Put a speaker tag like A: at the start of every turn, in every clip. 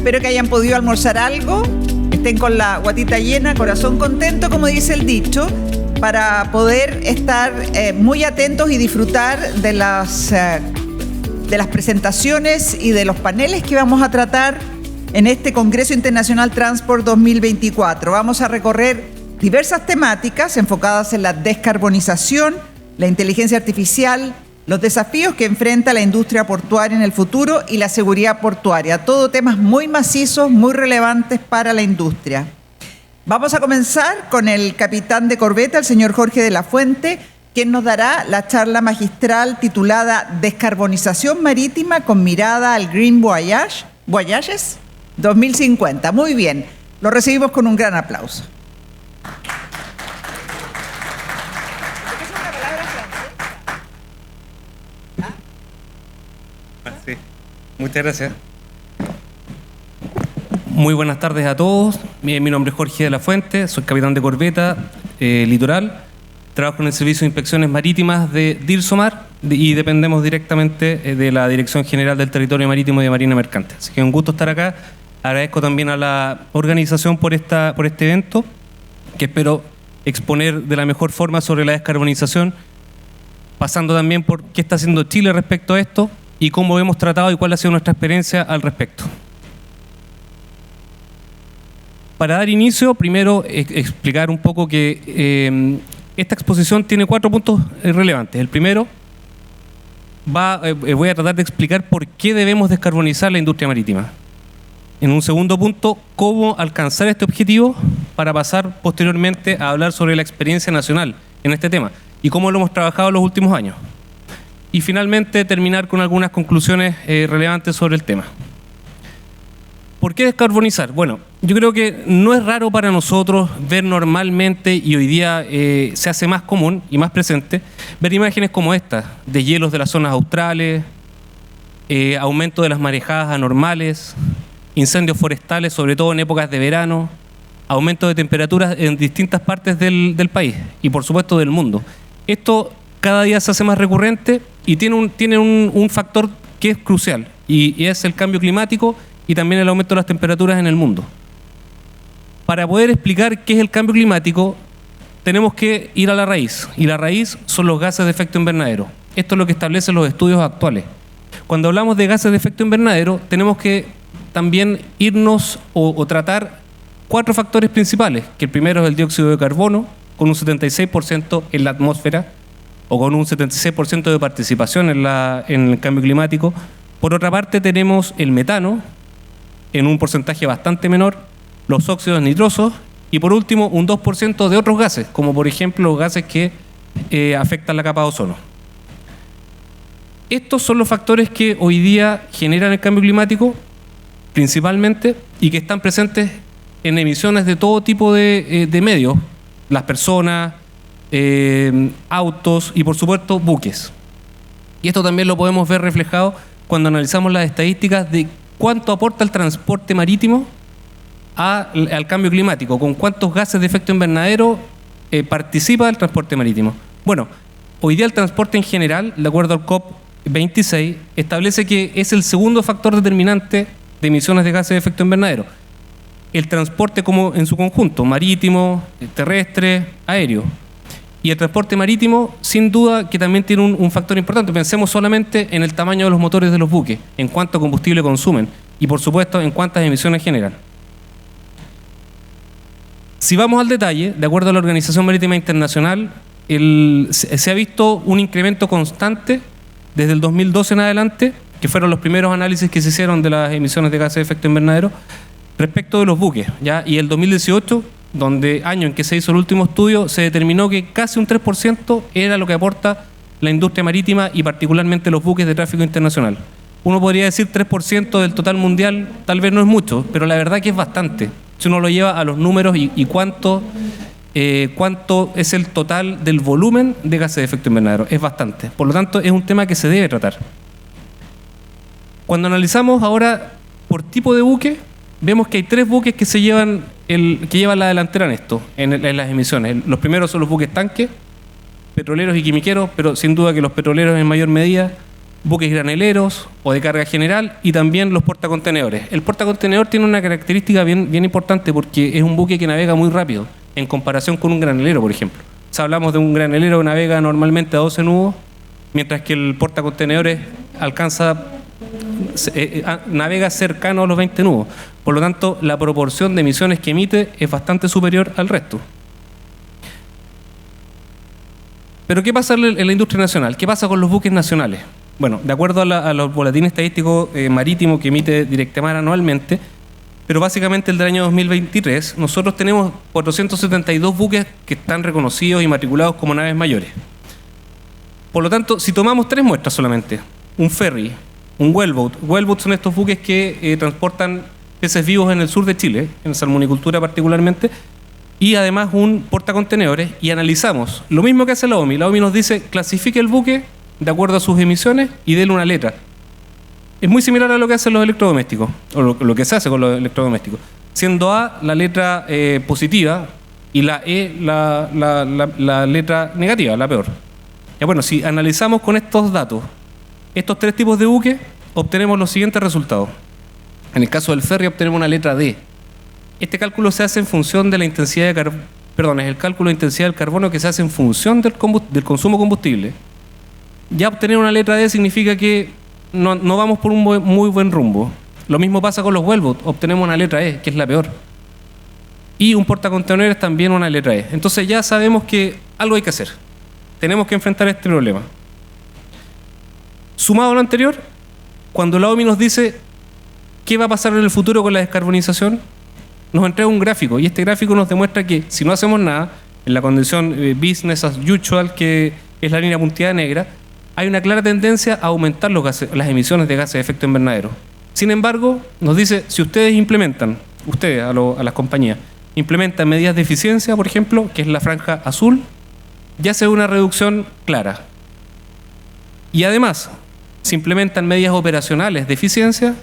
A: espero que hayan podido almorzar algo, estén con la guatita llena, corazón contento, como dice el dicho, para poder estar muy atentos y disfrutar de las presentaciones y de los paneles que vamos a tratar en este Congreso Internacional Transport 2024. Vamos a recorrer diversas temáticas enfocadas en la descarbonización, la inteligencia artificial, los desafíos que enfrenta la industria portuaria en el futuro y la seguridad portuaria. Todo temas muy macizos, muy relevantes para la industria. Vamos a comenzar con el capitán de corbeta, el señor Jorge de la Fuente, quien nos dará la charla magistral titulada Descarbonización marítima con mirada al Green Voyages 2050. Muy bien, lo recibimos con un gran aplauso.
B: Sí. Muchas gracias. Muy buenas tardes a todos. Mi nombre es Jorge de la Fuente, soy capitán de corbeta litoral. Trabajo en el Servicio de Inspecciones Marítimas de DIRSOMAR y dependemos directamente de la Dirección General del Territorio Marítimo y de Marina Mercante. Así que un gusto estar acá. Agradezco también a la organización por este evento, que espero exponer de la mejor forma sobre la descarbonización, pasando también por qué está haciendo Chile respecto a esto y cómo hemos tratado y cuál ha sido nuestra experiencia al respecto. Para dar inicio, primero explicar un poco que esta exposición tiene 4 puntos relevantes. El primero, voy a tratar de explicar por qué debemos descarbonizar la industria marítima. En un segundo punto, cómo alcanzar este objetivo para pasar posteriormente a hablar sobre la experiencia nacional en este tema y cómo lo hemos trabajado en los últimos años. Y finalmente terminar con algunas conclusiones relevantes sobre el tema. ¿Por qué descarbonizar? Bueno, yo creo que no es raro para nosotros ver normalmente, y hoy día se hace más común y más presente, ver imágenes como estas, de hielos de las zonas australes, aumento de las marejadas anormales, incendios forestales, sobre todo en épocas de verano, aumento de temperaturas en distintas partes del país y por supuesto del mundo. Esto cada día se hace más recurrente y tiene un factor que es crucial y es el cambio climático y también el aumento de las temperaturas en el mundo. Para poder explicar qué es el cambio climático, tenemos que ir a la raíz, y la raíz son los gases de efecto invernadero. Esto es lo que establecen los estudios actuales. Cuando hablamos de gases de efecto invernadero, tenemos que también irnos o tratar 4 factores principales, que el primero es el dióxido de carbono, con un 76% en la atmósfera, o con un 76% de participación en el cambio climático. Por otra parte tenemos el metano, en un porcentaje bastante menor, los óxidos nitrosos y por último un 2% de otros gases, como por ejemplo los gases que afectan la capa de ozono. Estos son los factores que hoy día generan el cambio climático principalmente y que están presentes en emisiones de todo tipo de medios, las personas, autos y por supuesto buques. Y esto también lo podemos ver reflejado cuando analizamos las estadísticas de cuánto aporta el transporte marítimo al cambio climático, con cuántos gases de efecto invernadero participa el transporte marítimo. Bueno, hoy día el transporte en general, de acuerdo al COP26, establece que es el segundo factor determinante de emisiones de gases de efecto invernadero. El transporte como en su conjunto, marítimo, terrestre, aéreo. Y el transporte marítimo, sin duda, que también tiene un factor importante. Pensemos solamente en el tamaño de los motores de los buques, en cuánto combustible consumen y, por supuesto, en cuántas emisiones generan. Si vamos al detalle, de acuerdo a la Organización Marítima Internacional, se ha visto un incremento constante desde el 2012 en adelante, que fueron los primeros análisis que se hicieron de las emisiones de gases de efecto invernadero, respecto de los buques, ¿ya? Y el 2018, año en que se hizo el último estudio, se determinó que casi un 3% era lo que aporta la industria marítima y particularmente los buques de tráfico internacional. Uno podría decir 3% del total mundial, tal vez no es mucho, pero la verdad que es bastante. Si uno lo lleva a los números y cuánto es el total del volumen de gases de efecto invernadero, es bastante. Por lo tanto, es un tema que se debe tratar. Cuando analizamos ahora por tipo de buque, vemos que hay 3 buques que llevan la delantera en esto, en las emisiones. Los primeros son los buques tanques, petroleros y quimiqueros, pero sin duda que los petroleros en mayor medida, buques graneleros o de carga general y también los portacontenedores. El portacontenedor tiene una característica bien importante porque es un buque que navega muy rápido en comparación con un granelero, por ejemplo. O sea, hablamos de un granelero que navega normalmente a 12 nudos, mientras que el portacontenedores navega cercano a los 20 nudos. Por lo tanto, la proporción de emisiones que emite es bastante superior al resto. Pero ¿qué pasa en la industria nacional? ¿Qué pasa con los buques nacionales? Bueno, de acuerdo a los boletines estadísticos marítimos que emite Directemar anualmente, pero básicamente el del año 2023, nosotros tenemos 472 buques que están reconocidos y matriculados como naves mayores. Por lo tanto, si tomamos 3 muestras solamente, un ferry, un wellboat son estos buques que transportan peces vivos en el sur de Chile, en salmonicultura particularmente, y además un portacontenedores, y analizamos lo mismo que hace la OMI. La OMI nos dice, clasifique el buque de acuerdo a sus emisiones y déle una letra. Es muy similar a lo que hacen los electrodomésticos, o lo que se hace con los electrodomésticos. Siendo A la letra positiva y la E la letra negativa, la peor. Ya bueno, si analizamos con estos datos, estos 3 tipos de buques, obtenemos los siguientes resultados. En el caso del ferry obtenemos una letra D. Este cálculo se hace en función de la intensidad de carbono, es el cálculo de intensidad del carbono que se hace en función del consumo de combustible. Ya obtener una letra D significa que no vamos por un muy buen rumbo. Lo mismo pasa con los wellboats, obtenemos una letra E, que es la peor. Y un portacontenedores también una letra E. Entonces ya sabemos que algo hay que hacer. Tenemos que enfrentar este problema. Sumado a lo anterior, cuando la OMI nos dice qué va a pasar en el futuro con la descarbonización, nos entrega un gráfico, y este gráfico nos demuestra que si no hacemos nada, en la condición business as usual, que es la línea punteada negra, hay una clara tendencia a aumentar las emisiones de gases de efecto invernadero. Sin embargo, nos dice, si ustedes a las compañías, implementan medidas de eficiencia, por ejemplo, que es la franja azul, ya se ve una reducción clara. Y además, si implementan medidas operacionales de eficiencia,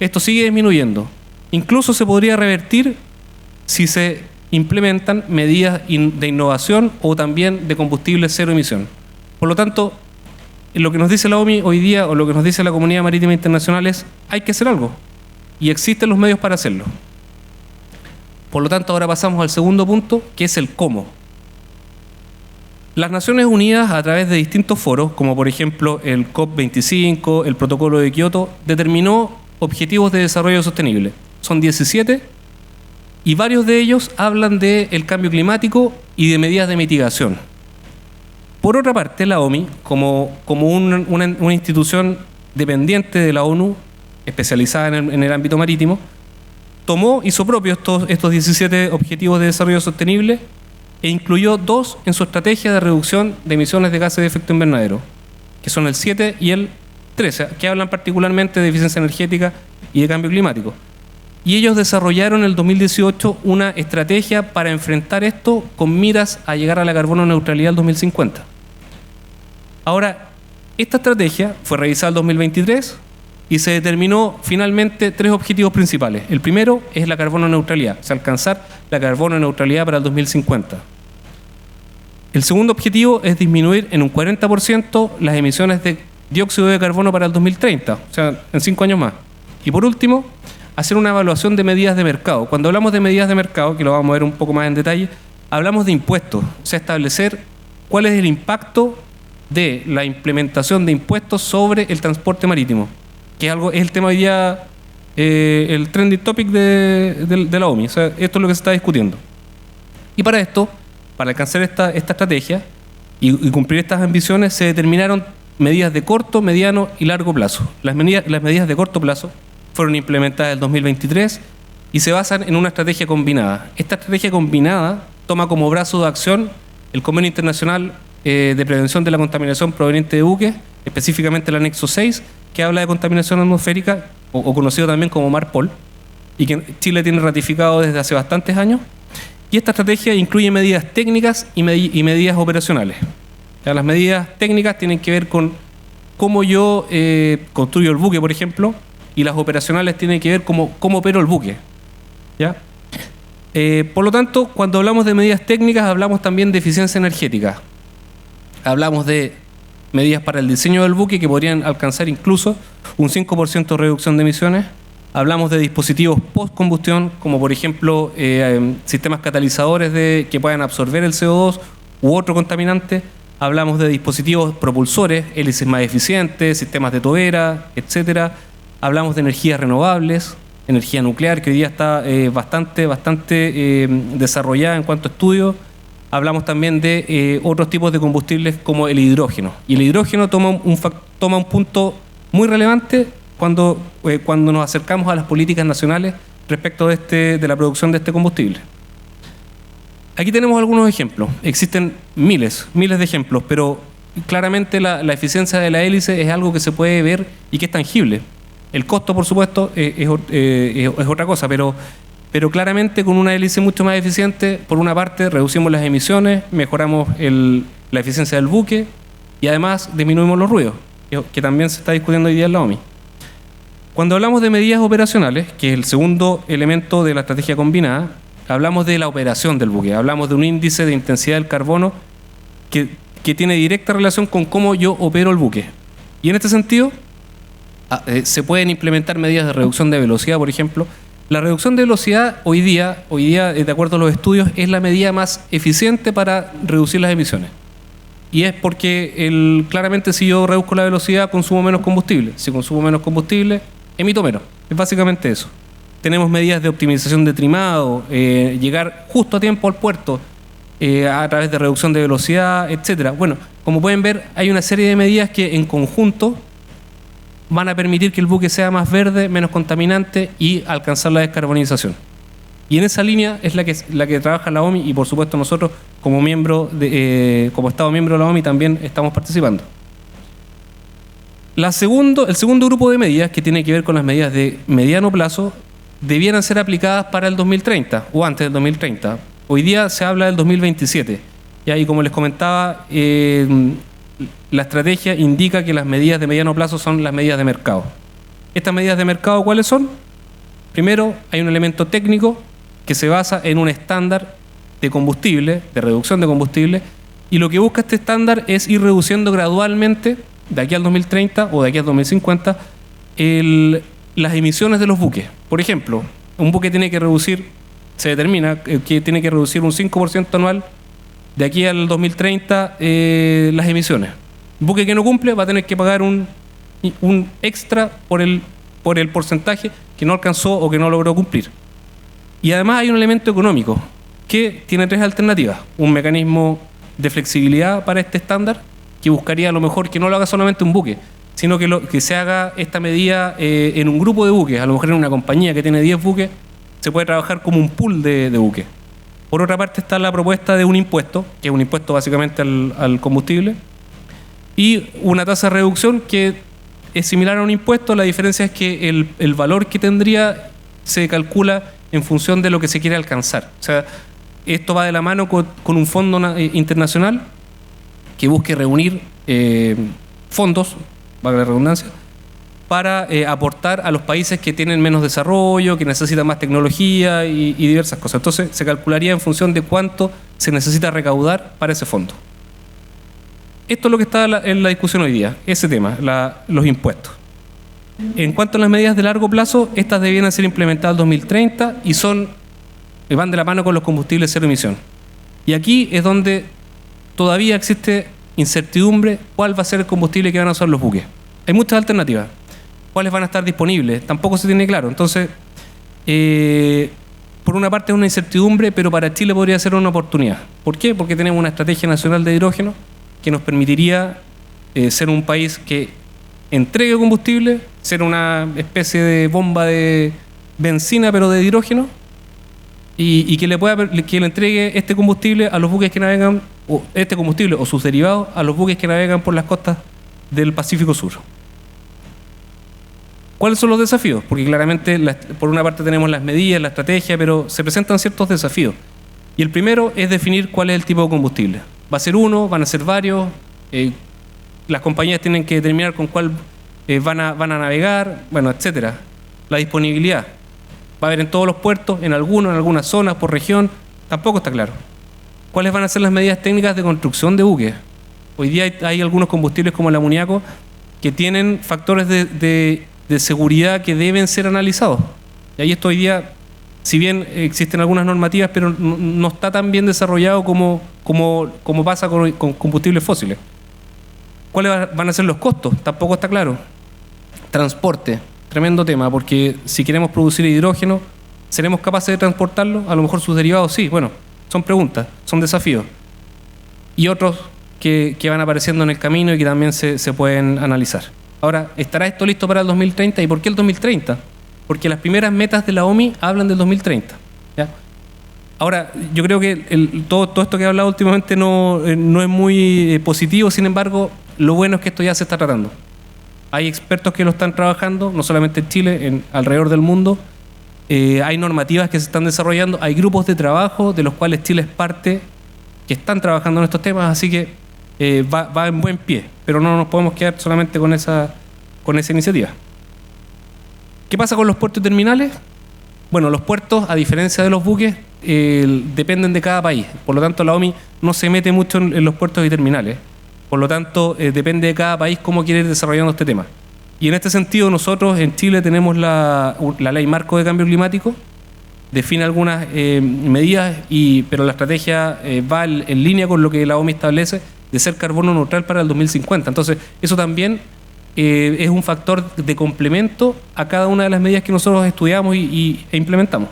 B: esto sigue disminuyendo. Incluso se podría revertir si se implementan medidas de innovación o también de combustibles cero emisión. Por lo tanto, lo que nos dice la OMI hoy día, o lo que nos dice la comunidad marítima internacional, es hay que hacer algo. Y existen los medios para hacerlo. Por lo tanto, ahora pasamos al segundo punto, que es el cómo. Las Naciones Unidas, a través de distintos foros, como por ejemplo el COP25, el Protocolo de Kioto, determinó objetivos de desarrollo sostenible. Son 17 y varios de ellos hablan del cambio climático y de medidas de mitigación. Por otra parte, la OMI, como una institución dependiente de la ONU, especializada en el ámbito marítimo, hizo propio estos 17 objetivos de desarrollo sostenible e incluyó 2 en su estrategia de reducción de emisiones de gases de efecto invernadero, que son el 7 y el 13, que hablan particularmente de eficiencia energética y de cambio climático. Y ellos desarrollaron en el 2018 una estrategia para enfrentar esto con miras a llegar a la carbono neutralidad al 2050. Ahora, esta estrategia fue revisada en 2023 y se determinó finalmente 3 objetivos principales. El primero es la carbono neutralidad, o sea, alcanzar la carbono neutralidad para el 2050. El segundo objetivo es disminuir en un 40% las emisiones de dióxido de carbono para el 2030, o sea, en 5 años más. Y por último, hacer una evaluación de medidas de mercado. Cuando hablamos de medidas de mercado, que lo vamos a ver un poco más en detalle, hablamos de impuestos, o sea, establecer cuál es el impacto de la implementación de impuestos sobre el transporte marítimo, que es el tema hoy día, el trending topic de la OMI. O sea, esto es lo que se está discutiendo. Y para esto, para alcanzar esta estrategia y cumplir estas ambiciones, se determinaron medidas de corto, mediano y largo plazo. Las medidas de corto plazo fueron implementadas en el 2023 y se basan en una estrategia combinada. Esta estrategia combinada toma como brazo de acción el Convenio Internacional de Prevención de la Contaminación Proveniente de Buques, específicamente el anexo 6, que habla de contaminación atmosférica, o conocido también como MARPOL, y que Chile tiene ratificado desde hace bastantes años. Y esta estrategia incluye medidas técnicas y medidas operacionales. Ya, las medidas técnicas tienen que ver con cómo yo construyo el buque, por ejemplo, y las operacionales tienen que ver cómo opero el buque. ¿Ya? Por lo tanto, cuando hablamos de medidas técnicas, hablamos también de eficiencia energética. Hablamos de medidas para el diseño del buque que podrían alcanzar incluso un 5% de reducción de emisiones. Hablamos de dispositivos post-combustión, como por ejemplo sistemas catalizadores que puedan absorber el CO2 u otro contaminante. Hablamos de dispositivos propulsores, hélices más eficientes, sistemas de tobera, etcétera. Hablamos de energías renovables, energía nuclear, que hoy día está bastante desarrollada en cuanto a estudios. Hablamos también de otros tipos de combustibles como el hidrógeno. Y el hidrógeno toma un punto muy relevante cuando nos acercamos a las políticas nacionales respecto de la producción de este combustible. Aquí tenemos algunos ejemplos. Existen miles de ejemplos, pero claramente la eficiencia de la hélice es algo que se puede ver y que es tangible. El costo, por supuesto, es otra cosa, pero claramente con una hélice mucho más eficiente, por una parte reducimos las emisiones, mejoramos la eficiencia del buque y además disminuimos los ruidos, que también se está discutiendo hoy día en la OMI. Cuando hablamos de medidas operacionales, que es el segundo elemento de la estrategia combinada, hablamos de la operación del buque, hablamos de un índice de intensidad del carbono que tiene directa relación con cómo yo opero el buque. Y en este sentido, se pueden implementar medidas de reducción de velocidad, por ejemplo. La reducción de velocidad hoy día, de acuerdo a los estudios, es la medida más eficiente para reducir las emisiones. Y es porque claramente si yo reduzco la velocidad, consumo menos combustible. Si consumo menos combustible, emito menos. Es básicamente eso. Tenemos medidas de optimización de trimado, llegar justo a tiempo al puerto, a través de reducción de velocidad, etcétera. Bueno, como pueden ver, hay una serie de medidas que en conjunto van a permitir que el buque sea más verde, menos contaminante y alcanzar la descarbonización. Y en esa línea es la que trabaja la OMI y por supuesto nosotros como Estado miembro de la OMI también estamos participando. El segundo grupo de medidas, que tiene que ver con las medidas de mediano plazo, debieran ser aplicadas para el 2030 o antes del 2030. Hoy día se habla del 2027. Y como les comentaba, la estrategia indica que las medidas de mediano plazo son las medidas de mercado. ¿Estas medidas de mercado cuáles son? Primero, hay un elemento técnico que se basa en un estándar de combustible, de reducción de combustible, y lo que busca este estándar es ir reduciendo gradualmente, de aquí al 2030 o de aquí al 2050, las emisiones de los buques. Por ejemplo, un buque se determina que tiene que reducir un 5% anual de aquí al 2030 las emisiones. Un buque que no cumple va a tener que pagar un extra por el porcentaje que no alcanzó o que no logró cumplir. Y además hay un elemento económico que tiene tres alternativas. Un mecanismo de flexibilidad para este estándar que buscaría a lo mejor que no lo haga solamente un buque, sino que se haga esta medida en un grupo de buques. A lo mejor en una compañía que tiene 10 buques se puede trabajar como un pool de buques. Por otra parte está la propuesta de un impuesto, que es un impuesto básicamente al combustible, y una tasa de reducción que es similar a un impuesto. La diferencia es que el valor que tendría se calcula en función de lo que se quiere alcanzar. O sea, esto va de la mano con un fondo internacional que busque reunir fondos, valga la redundancia, para aportar a los países que tienen menos desarrollo, que necesitan más tecnología y diversas cosas. Entonces se calcularía en función de cuánto se necesita recaudar para ese fondo. Esto es lo que está en la discusión hoy día, ese tema, los impuestos. En cuanto a las medidas de largo plazo, estas debían ser implementadas en 2030 y van de la mano con los combustibles cero emisión. Y aquí es donde todavía existe incertidumbre cuál va a ser el combustible que van a usar los buques. Hay muchas alternativas. ¿Cuáles van a estar disponibles? Tampoco se tiene claro. Entonces, por una parte es una incertidumbre, pero para Chile podría ser una oportunidad. ¿Por qué? Porque tenemos una estrategia nacional de hidrógeno que nos permitiría ser un país que entregue combustible, ser una especie de bomba de benzina, pero de hidrógeno, y que le entregue este combustible a los buques que navegan, o este combustible o sus derivados a los buques que navegan por las costas del Pacífico Sur. ¿Cuáles son los desafíos? Porque claramente, por una parte tenemos las medidas, la estrategia, pero se presentan ciertos desafíos. Y el primero es definir cuál es el tipo de combustible. ¿Va a ser uno? ¿Van a ser varios? Las compañías tienen que determinar con cuál van a navegar, bueno, etcétera. La disponibilidad. ¿Va a haber en todos los puertos, en algunas zonas, por región? Tampoco está claro. ¿Cuáles van a ser las medidas técnicas de construcción de buques? Hoy día hay algunos combustibles como el amoníaco que tienen factores de seguridad que deben ser analizados. Y ahí esto hoy día, si bien existen algunas normativas, pero no está tan bien desarrollado como pasa con combustibles fósiles. ¿Cuáles van a ser los costos? Tampoco está claro. Transporte, tremendo tema, porque si queremos producir hidrógeno, ¿seremos capaces de transportarlo? A lo mejor sus derivados sí. Bueno, son preguntas, son desafíos. Y otros que van apareciendo en el camino y que también se pueden analizar. Ahora, ¿estará esto listo para el 2030? ¿Y por qué el 2030? Porque las primeras metas de la OMI hablan del 2030. ¿Ya? Ahora, yo creo que todo esto que he hablado últimamente no es muy positivo, sin embargo, lo bueno es que esto ya se está tratando. Hay expertos que lo están trabajando, no solamente en Chile, alrededor del mundo. Hay normativas que se están desarrollando, hay grupos de trabajo de los cuales Chile es parte, que están trabajando en estos temas, así que va en buen pie, pero no nos podemos quedar solamente con esa iniciativa. ¿Qué pasa con los puertos y terminales? Bueno, los puertos, a diferencia de los buques, dependen de cada país. Por lo tanto, la OMI no se mete mucho en los puertos y terminales. Por lo tanto, depende de cada país cómo quiere ir desarrollando este tema. Y en este sentido, nosotros en Chile tenemos la Ley Marco de Cambio Climático, define algunas medidas, pero la estrategia va en línea con lo que la OMI establece de ser carbono neutral para el 2050. Entonces, eso también es un factor de complemento a cada una de las medidas que nosotros estudiamos e implementamos.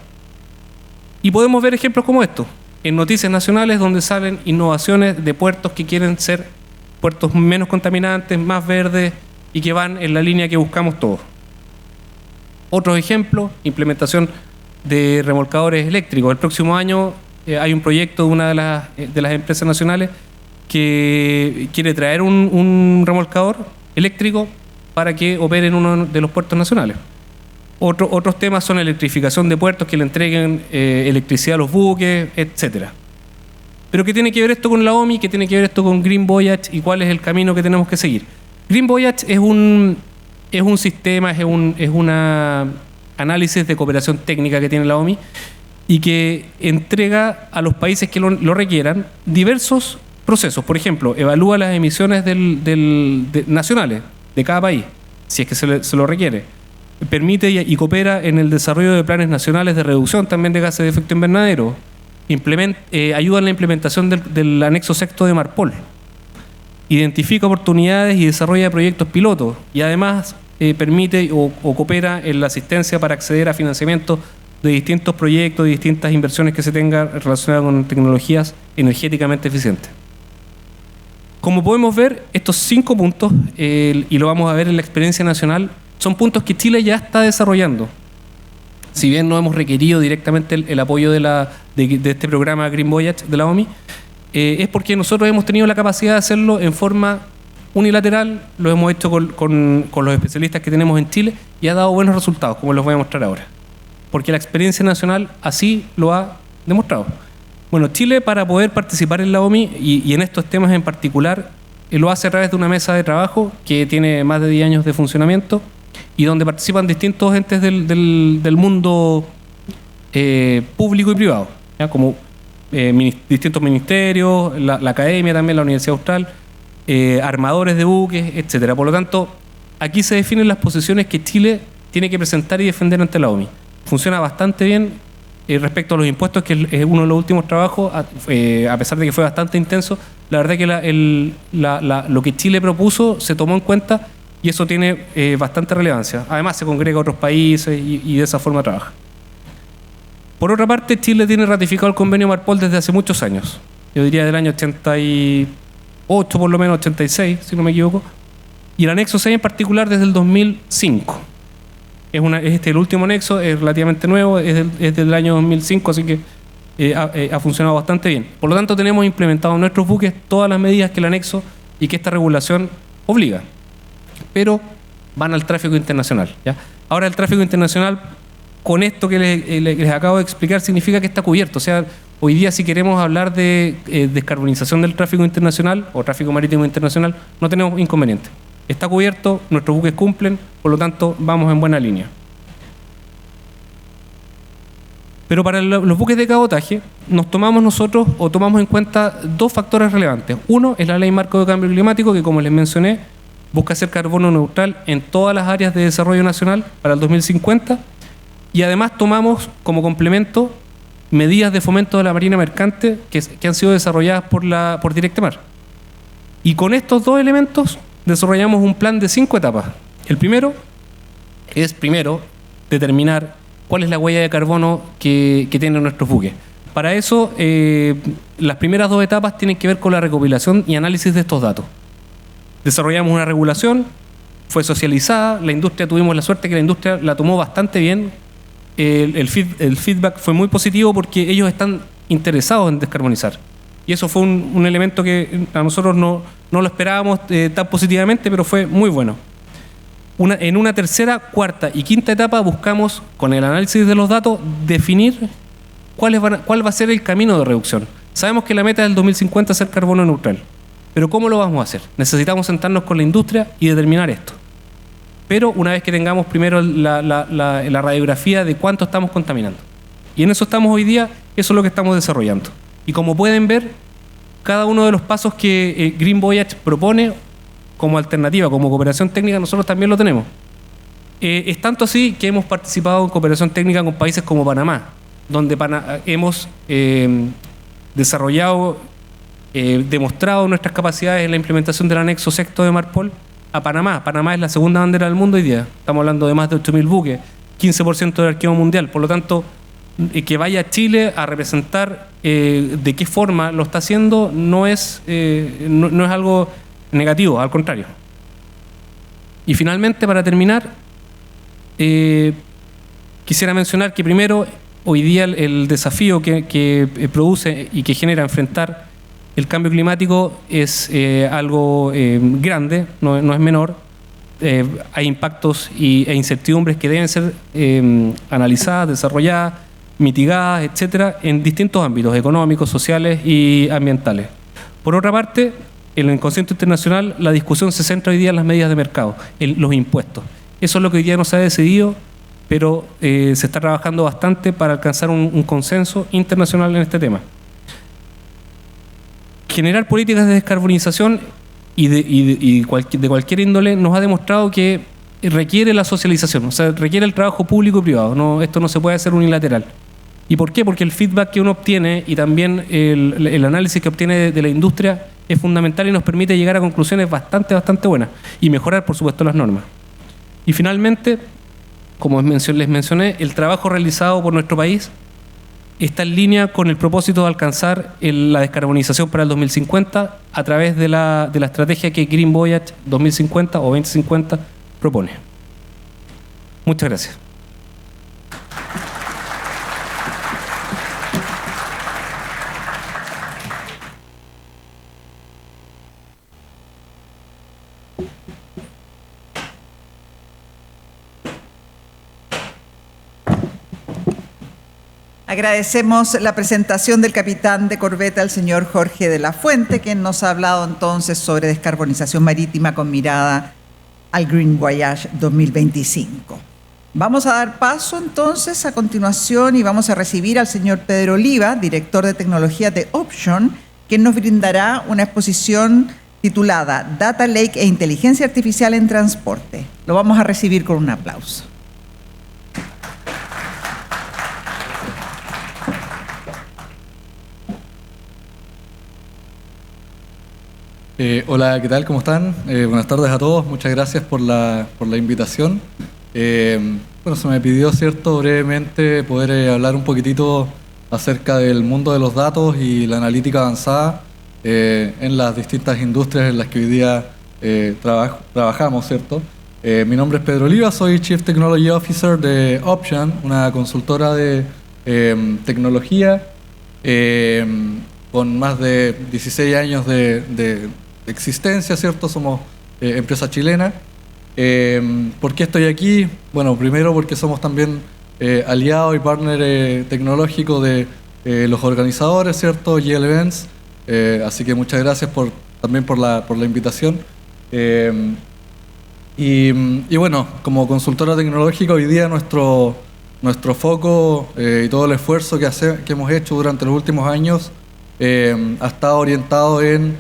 B: Y podemos ver ejemplos como estos, en noticias nacionales donde salen innovaciones de puertos que quieren ser puertos menos contaminantes, más verdes y que van en la línea que buscamos todos. Otros ejemplos, implementación de remolcadores eléctricos. El próximo año hay un proyecto de una de las empresas nacionales que quiere traer un remolcador eléctrico para que opere en uno de los puertos nacionales. Otros temas son electrificación de puertos que le entreguen electricidad a los buques, etcétera. Pero ¿qué tiene que ver esto con la OMI? ¿Qué tiene que ver esto con Green Voyage? ¿Y cuál es el camino que tenemos que seguir? Green Voyage es un sistema, es una análisis de cooperación técnica que tiene la OMI y que entrega a los países que lo requieran diversos procesos. Por ejemplo, evalúa las emisiones nacionales de cada país, si es que se lo requiere. Permite y coopera en el desarrollo de planes nacionales de reducción también de gases de efecto invernadero. Ayuda en la implementación del anexo sexto de Marpol. Identifica oportunidades y desarrolla proyectos pilotos. Y además permite o coopera en la asistencia para acceder a financiamiento de distintos proyectos, de distintas inversiones que se tengan relacionadas con tecnologías energéticamente eficientes. Como podemos ver, estos 5 puntos, y lo vamos a ver en la experiencia nacional, son puntos que Chile ya está desarrollando. Si bien no hemos requerido directamente el apoyo de este programa Green Voyage de la OMI, es porque nosotros hemos tenido la capacidad de hacerlo en forma unilateral, lo hemos hecho con los especialistas que tenemos en Chile y ha dado buenos resultados, como los voy a mostrar ahora. Porque la experiencia nacional así lo ha demostrado. Bueno, Chile, para poder participar en la OMI y en estos temas en particular, lo hace a través de una mesa de trabajo que tiene más de 10 años de funcionamiento y donde participan distintos entes del mundo público y privado, ¿ya? Como distintos ministerios, la academia también, la Universidad Austral, armadores de buques, etcétera. Por lo tanto, aquí se definen las posiciones que Chile tiene que presentar y defender ante la OMI. Funciona bastante bien. Respecto a los impuestos, que es uno de los últimos trabajos, a pesar de que fue bastante intenso, la verdad que lo que Chile propuso se tomó en cuenta y eso tiene bastante relevancia. Además, se congrega a otros países y de esa forma trabaja. Por otra parte, Chile tiene ratificado el convenio Marpol desde hace muchos años. Yo diría del año 88, por lo menos 86, si no me equivoco. Y el anexo 6 en particular desde el 2005. Es el último anexo, es relativamente nuevo, es del año 2005, así que ha funcionado bastante bien. Por lo tanto, tenemos implementado en nuestros buques todas las medidas que el anexo y que esta regulación obliga. Pero van al tráfico internacional, ¿ya? Ahora, el tráfico internacional, con esto que les acabo de explicar, significa que está cubierto. O sea, hoy día, si queremos hablar de descarbonización del tráfico internacional o tráfico marítimo internacional, no tenemos inconveniente. Está cubierto, nuestros buques cumplen, por lo tanto, vamos en buena línea. Pero para los buques de cabotaje nos tomamos nosotros o tomamos en cuenta dos factores relevantes. Uno es la Ley Marco de Cambio Climático, que como les mencioné, busca ser carbono neutral en todas las áreas de desarrollo nacional para el 2050. Y además tomamos como complemento medidas de fomento de la marina mercante que han sido desarrolladas por Directemar. Y con estos dos elementos desarrollamos un plan de 5 etapas. El primero es determinar cuál es la huella de carbono que tienen nuestros buques. Para eso, las primeras 2 etapas tienen que ver con la recopilación y análisis de estos datos. Desarrollamos una regulación, fue socializada, la industria, tuvimos la suerte que la industria la tomó bastante bien. El feedback fue muy positivo porque ellos están interesados en descarbonizar. Y eso fue un elemento que a nosotros no lo esperábamos tan positivamente, pero fue muy bueno. En una tercera, cuarta y quinta etapa buscamos, con el análisis de los datos, definir cuál va a ser el camino de reducción. Sabemos que la meta del 2050 es ser carbono neutral, pero ¿cómo lo vamos a hacer? Necesitamos sentarnos con la industria y determinar esto. Pero una vez que tengamos primero la radiografía de cuánto estamos contaminando. Y en eso estamos hoy día, eso es lo que estamos desarrollando. Y como pueden ver, cada uno de los pasos que Green Voyage propone como alternativa, como cooperación técnica, nosotros también lo tenemos. Es tanto así que hemos participado en cooperación técnica con países como Panamá, donde hemos desarrollado, demostrado nuestras capacidades en la implementación del anexo sexto de Marpol a Panamá. Panamá es la segunda bandera del mundo hoy día. Estamos hablando de más de 8.000 buques, 15% del archivo mundial. Por lo tanto, que vaya a Chile a representar de qué forma lo está haciendo no es algo negativo, al contrario. Y finalmente, para terminar, quisiera mencionar que primero, hoy día el desafío que produce y que genera enfrentar el cambio climático es algo grande, no es menor. Hay impactos e incertidumbres que deben ser analizadas, desarrolladas, mitigadas, etcétera, en distintos ámbitos económicos, sociales y ambientales. Por otra parte, en el concierto internacional, la discusión se centra hoy día en las medidas de mercado, en los impuestos. Eso es lo que hoy día no se ha decidido, pero se está trabajando bastante para alcanzar un consenso internacional en este tema. Generar políticas de descarbonización de cualquier índole nos ha demostrado que requiere la socialización, o sea, requiere el trabajo público y privado. Esto no se puede hacer unilateral. ¿Y por qué? Porque el feedback que uno obtiene y también el análisis que obtiene de la industria es fundamental y nos permite llegar a conclusiones bastante buenas y mejorar, por supuesto, las normas. Y finalmente, como les mencioné, el trabajo realizado por nuestro país está en línea con el propósito de alcanzar la descarbonización para el 2050 a través de la estrategia que Green Voyage 2050 o 2050 propone. Muchas gracias.
A: Agradecemos la presentación del capitán de corbeta, el señor Jorge de la Fuente, quien nos ha hablado entonces sobre descarbonización marítima con mirada al Green Voyage 2025. Vamos a dar paso entonces a continuación y vamos a recibir al señor Pedro Oliva, director de tecnología de Option, quien nos brindará una exposición titulada Data Lake e Inteligencia Artificial en Transporte. Lo vamos a recibir con un aplauso.
C: Hola, ¿qué tal? ¿Cómo están? Buenas tardes a todos. Muchas gracias por la invitación. Bueno, se me pidió, ¿cierto?, brevemente poder hablar un poquitito acerca del mundo de los datos y la analítica avanzada en las distintas industrias en las que hoy día trabajamos, ¿cierto? Mi nombre es Pedro Oliva, soy Chief Technology Officer de Option, una consultora de tecnología con más de 16 años de existencia, ¿cierto? Somos empresa chilena. ¿Por qué estoy aquí? Bueno, primero porque somos también aliados y partner tecnológico de los organizadores, ¿cierto? GL Events. Así que muchas gracias también por la invitación. Y bueno, como consultora tecnológica, hoy día nuestro nuestro foco y todo el esfuerzo que hemos hecho durante los últimos años ha estado orientado en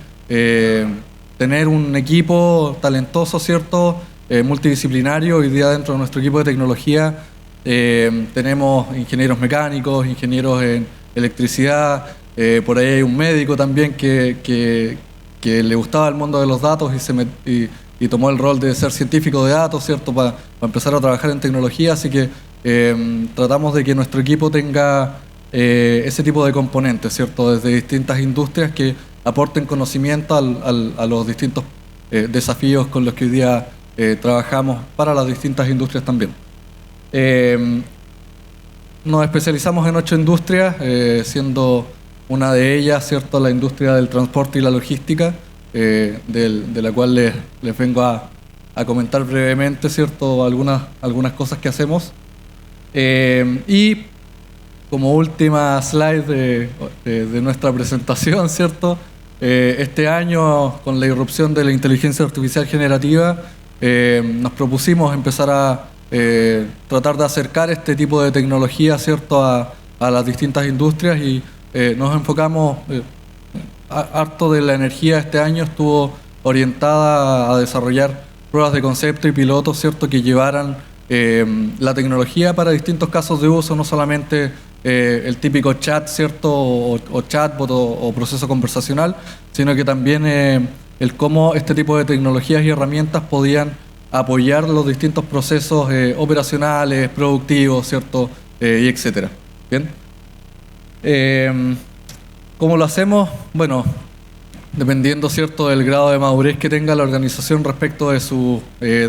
C: tener un equipo talentoso, ¿cierto? Multidisciplinario. Hoy día dentro de nuestro equipo de tecnología tenemos ingenieros mecánicos, ingenieros en electricidad, por ahí hay un médico también que le gustaba el mundo de los datos y tomó el rol de ser científico de datos, ¿cierto? Para empezar a trabajar en tecnología, así que tratamos de que nuestro equipo tenga ese tipo de componentes, ¿cierto? Desde distintas industrias que aporten conocimiento a los distintos desafíos con los que hoy día trabajamos para las distintas industrias también. Nos especializamos en 8 industrias, siendo una de ellas, ¿cierto?, la industria del transporte y la logística, de la cual les vengo a comentar brevemente, ¿cierto?, algunas cosas que hacemos. Y como última slide de nuestra presentación, ¿cierto?, este año, con la irrupción de la inteligencia artificial generativa, nos propusimos empezar a tratar de acercar este tipo de tecnología, ¿cierto?, a las distintas industrias y nos enfocamos, harto de la energía este año estuvo orientada a desarrollar pruebas de concepto y pilotos, ¿cierto?, que llevaran la tecnología para distintos casos de uso, no solamente el típico chat, ¿cierto?, o chatbot o proceso conversacional, sino que también el cómo este tipo de tecnologías y herramientas podían apoyar los distintos procesos operacionales, productivos, ¿cierto?, y etcétera. Bien. ¿Cómo lo hacemos? Bueno, dependiendo, ¿cierto?, del grado de madurez que tenga la organización respecto de sus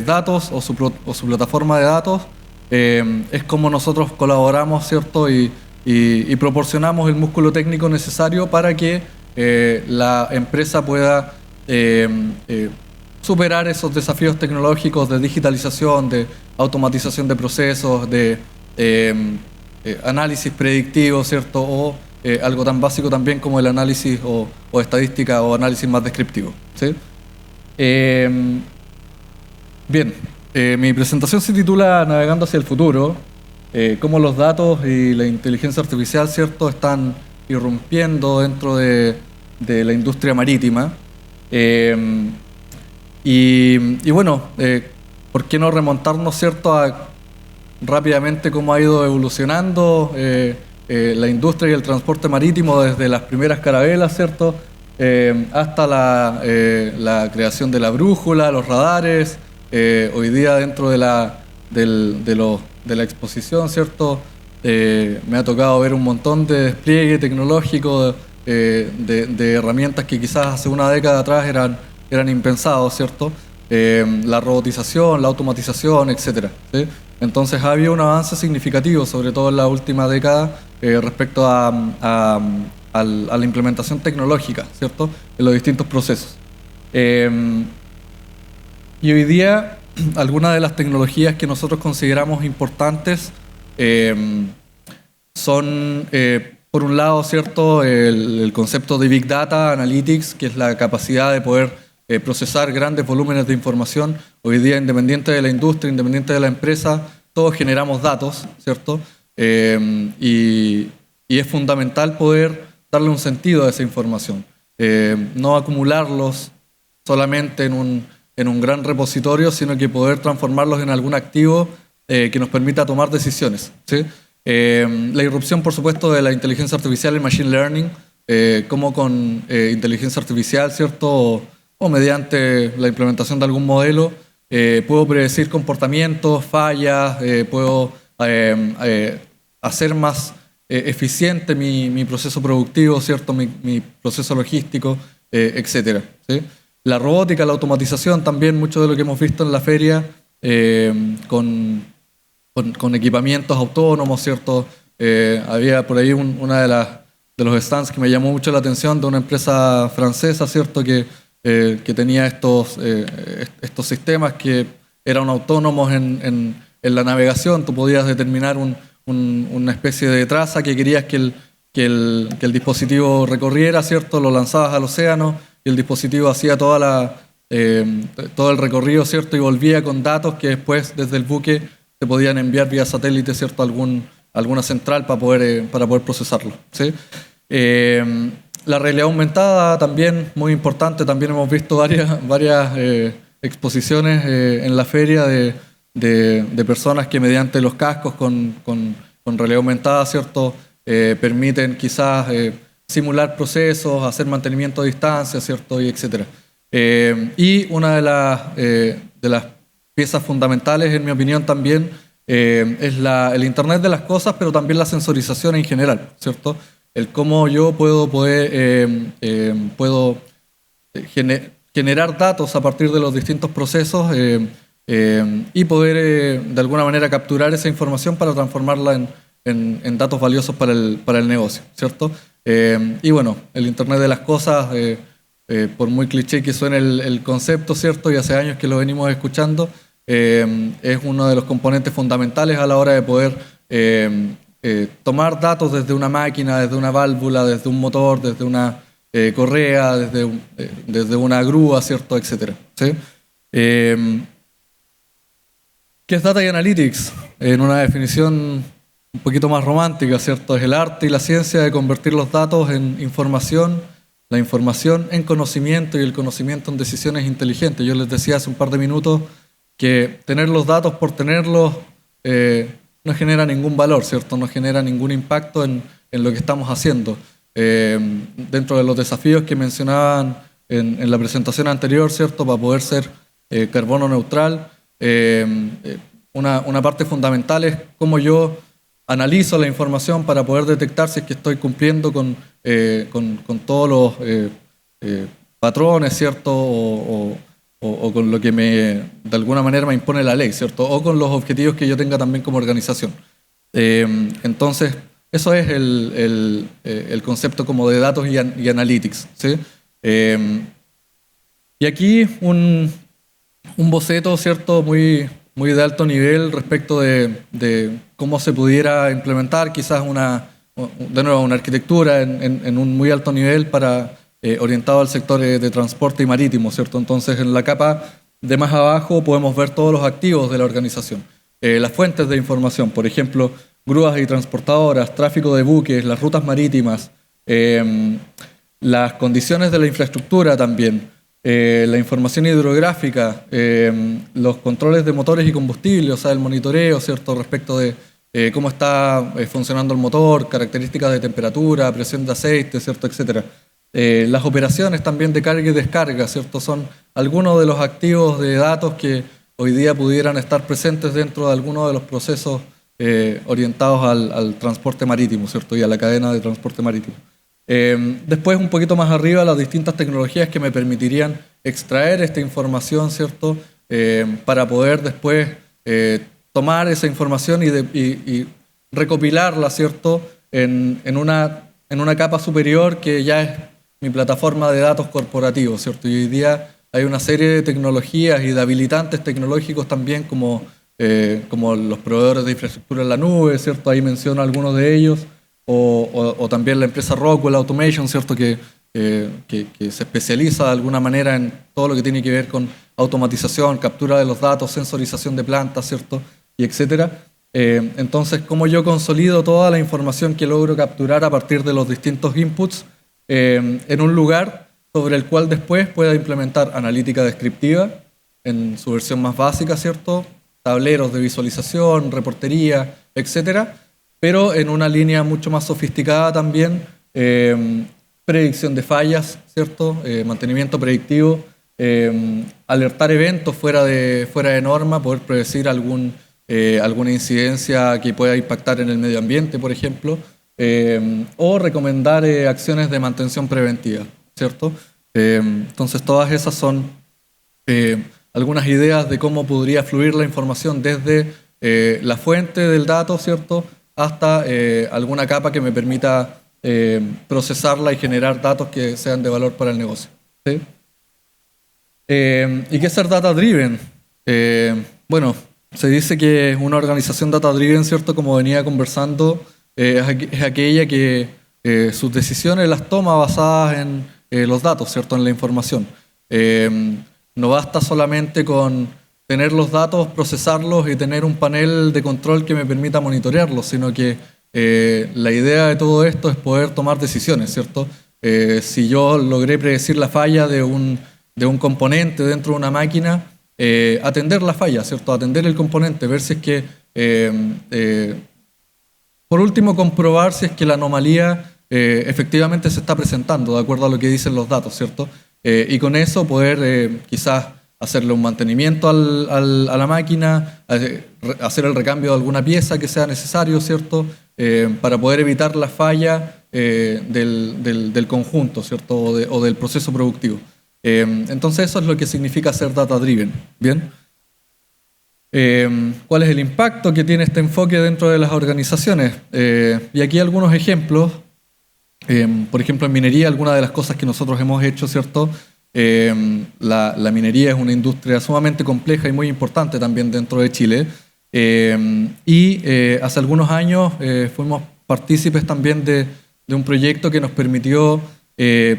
C: datos o su plataforma de datos, es como nosotros colaboramos, ¿cierto?, y proporcionamos el músculo técnico necesario para que la empresa pueda superar esos desafíos tecnológicos de digitalización, de automatización de procesos, de análisis predictivo, ¿cierto?, o algo tan básico también como el análisis o estadística o análisis más descriptivo, ¿sí? Bien, mi presentación se titula Navegando hacia el futuro, cómo los datos y la inteligencia artificial, ¿cierto?, están irrumpiendo dentro de la industria marítima. Y bueno, ¿por qué no remontarnos, ¿cierto?, a rápidamente cómo ha ido evolucionando la industria y el transporte marítimo desde las primeras carabelas, ¿cierto?, hasta la creación de la brújula, los radares. Hoy día dentro de la exposición, ¿cierto?, me ha tocado ver un montón de despliegue tecnológico de herramientas que quizás hace una década atrás eran impensados, ¿cierto? La robotización, la automatización, etcétera, ¿sí? Entonces ha habido un avance significativo, sobre todo en la última década, respecto a la implementación tecnológica, ¿cierto?, en los distintos procesos. Y hoy día, algunas de las tecnologías que nosotros consideramos importantes son, por un lado, ¿cierto?, el concepto de Big Data Analytics, que es la capacidad de poder procesar grandes volúmenes de información. Hoy día, independiente de la industria, independiente de la empresa, todos generamos datos, ¿cierto? Y es fundamental poder darle un sentido a esa información. No acumularlos solamente en un gran repositorio, sino que poder transformarlos en algún activo que nos permita tomar decisiones, ¿sí? La irrupción, por supuesto, de la inteligencia artificial y machine learning, como con inteligencia artificial, ¿cierto?, o mediante la implementación de algún modelo, puedo predecir comportamientos, fallas, puedo hacer más eficiente mi proceso productivo, ¿cierto?, mi proceso logístico, etcétera, ¿sí? La robótica, la automatización, también mucho de lo que hemos visto en la feria, con equipamientos autónomos, ¿cierto? Había por ahí una de los stands que me llamó mucho la atención, de una empresa francesa, ¿cierto?, que tenía estos sistemas que eran autónomos en la navegación. Tú podías determinar una especie de traza que querías que el dispositivo recorriera, ¿cierto? Lo lanzabas al océano y el dispositivo hacía todo el recorrido, ¿cierto?, y volvía con datos que después desde el buque se podían enviar vía satélite, ¿cierto?, alguna central para poder procesarlo, ¿sí? La realidad aumentada también, muy importante, también hemos visto varias exposiciones en la feria de personas que mediante los cascos con realidad aumentada, ¿cierto?, permiten quizás simular procesos, hacer mantenimiento a distancia, ¿cierto?, y etcétera. Y una de las piezas fundamentales, en mi opinión, también es el Internet de las cosas, pero también la sensorización en general, ¿cierto? El cómo yo puedo generar datos a partir de los distintos procesos y poder de alguna manera capturar esa información para transformarla en datos valiosos para el negocio, ¿cierto? Y bueno, el Internet de las cosas, por muy cliché que suene el concepto, ¿cierto?, y hace años que lo venimos escuchando, es uno de los componentes fundamentales a la hora de poder tomar datos desde una máquina, desde una válvula, desde un motor, desde una correa, desde una grúa, ¿cierto?, etcétera, ¿sí? ¿Qué es Data y Analytics? En una definición un poquito más romántica, ¿cierto? Es el arte y la ciencia de convertir los datos en información, la información en conocimiento y el conocimiento en decisiones inteligentes. Yo les decía hace un par de minutos que tener los datos por tenerlos no genera ningún valor, ¿cierto? No genera ningún impacto en lo que estamos haciendo. Dentro de los desafíos que mencionaban en la presentación anterior, ¿cierto?, para poder ser carbono neutral, una parte fundamental es cómo yo analizo la información para poder detectar si es que estoy cumpliendo con todos los patrones, ¿cierto?, o con lo que de alguna manera me impone la ley, ¿cierto?, o con los objetivos que yo tenga también como organización. Entonces, eso es el concepto como de datos y analytics, ¿sí? Y aquí un boceto, ¿cierto?, muy de alto nivel respecto de cómo se pudiera implementar quizás una arquitectura en un muy alto nivel orientado al sector de transporte y marítimo, ¿cierto? Entonces, en la capa de más abajo podemos ver todos los activos de la organización, las fuentes de información, por ejemplo, grúas y transportadoras, tráfico de buques, las rutas marítimas, las condiciones de la infraestructura también, la información hidrográfica, los controles de motores y combustible, o sea, el monitoreo, ¿cierto?, respecto de cómo está funcionando el motor, características de temperatura, presión de aceite, ¿cierto?, etcétera. Las operaciones también de carga y descarga, ¿cierto?, son algunos de los activos de datos que hoy día pudieran estar presentes dentro de algunos de los procesos orientados al transporte marítimo, ¿cierto?, y a la cadena de transporte marítimo. Después, un poquito más arriba, las distintas tecnologías que me permitirían extraer esta información, ¿cierto?, para poder después tomar esa información y recopilarla, ¿cierto?, en una capa superior que ya es mi plataforma de datos corporativos, ¿cierto? Y hoy día hay una serie de tecnologías y de habilitantes tecnológicos también como los proveedores de infraestructura en la nube, ¿cierto? Ahí menciono algunos de ellos, o también la empresa Rockwell Automation, ¿cierto?, que se especializa de alguna manera en todo lo que tiene que ver con automatización, captura de los datos, sensorización de plantas, ¿cierto?, y etcétera. Entonces, cómo yo consolido toda la información que logro capturar a partir de los distintos inputs en un lugar sobre el cual después pueda implementar analítica descriptiva en su versión más básica, ¿cierto?, tableros de visualización, reportería, etcétera, pero en una línea mucho más sofisticada también, predicción de fallas, ¿cierto?, mantenimiento predictivo, alertar eventos fuera de norma, poder predecir alguna incidencia que pueda impactar en el medio ambiente, por ejemplo, o recomendar acciones de mantención preventiva, ¿cierto? Entonces, todas esas son algunas ideas de cómo podría fluir la información desde la fuente del dato, ¿cierto?, hasta alguna capa que me permita procesarla y generar datos que sean de valor para el negocio, ¿sí? ¿Y qué es ser data-driven? Bueno, se dice que una organización data-driven, ¿cierto?, como venía conversando, es aquella que sus decisiones las toma basadas en los datos, ¿cierto?, en la información. No basta solamente con tener los datos, procesarlos y tener un panel de control que me permita monitorearlos, sino que la idea de todo esto es poder tomar decisiones, ¿cierto? Si yo logré predecir la falla de un componente dentro de una máquina, atender la falla, ¿cierto? Atender el componente, ver si es que, por último, comprobar si es que la anomalía efectivamente se está presentando, de acuerdo a lo que dicen los datos, ¿cierto? Y con eso poder quizás hacerle un mantenimiento a la máquina, hacer el recambio de alguna pieza que sea necesario, ¿cierto? Para poder evitar la falla del conjunto, ¿cierto? O del proceso productivo. Entonces eso es lo que significa ser data-driven, ¿bien? ¿Cuál es el impacto que tiene este enfoque dentro de las organizaciones? Y aquí algunos ejemplos. Por ejemplo, en minería, algunas de las cosas que nosotros hemos hecho, ¿cierto? La minería es una industria sumamente compleja y muy importante también dentro de Chile. Hace algunos años fuimos partícipes también de un proyecto que nos permitió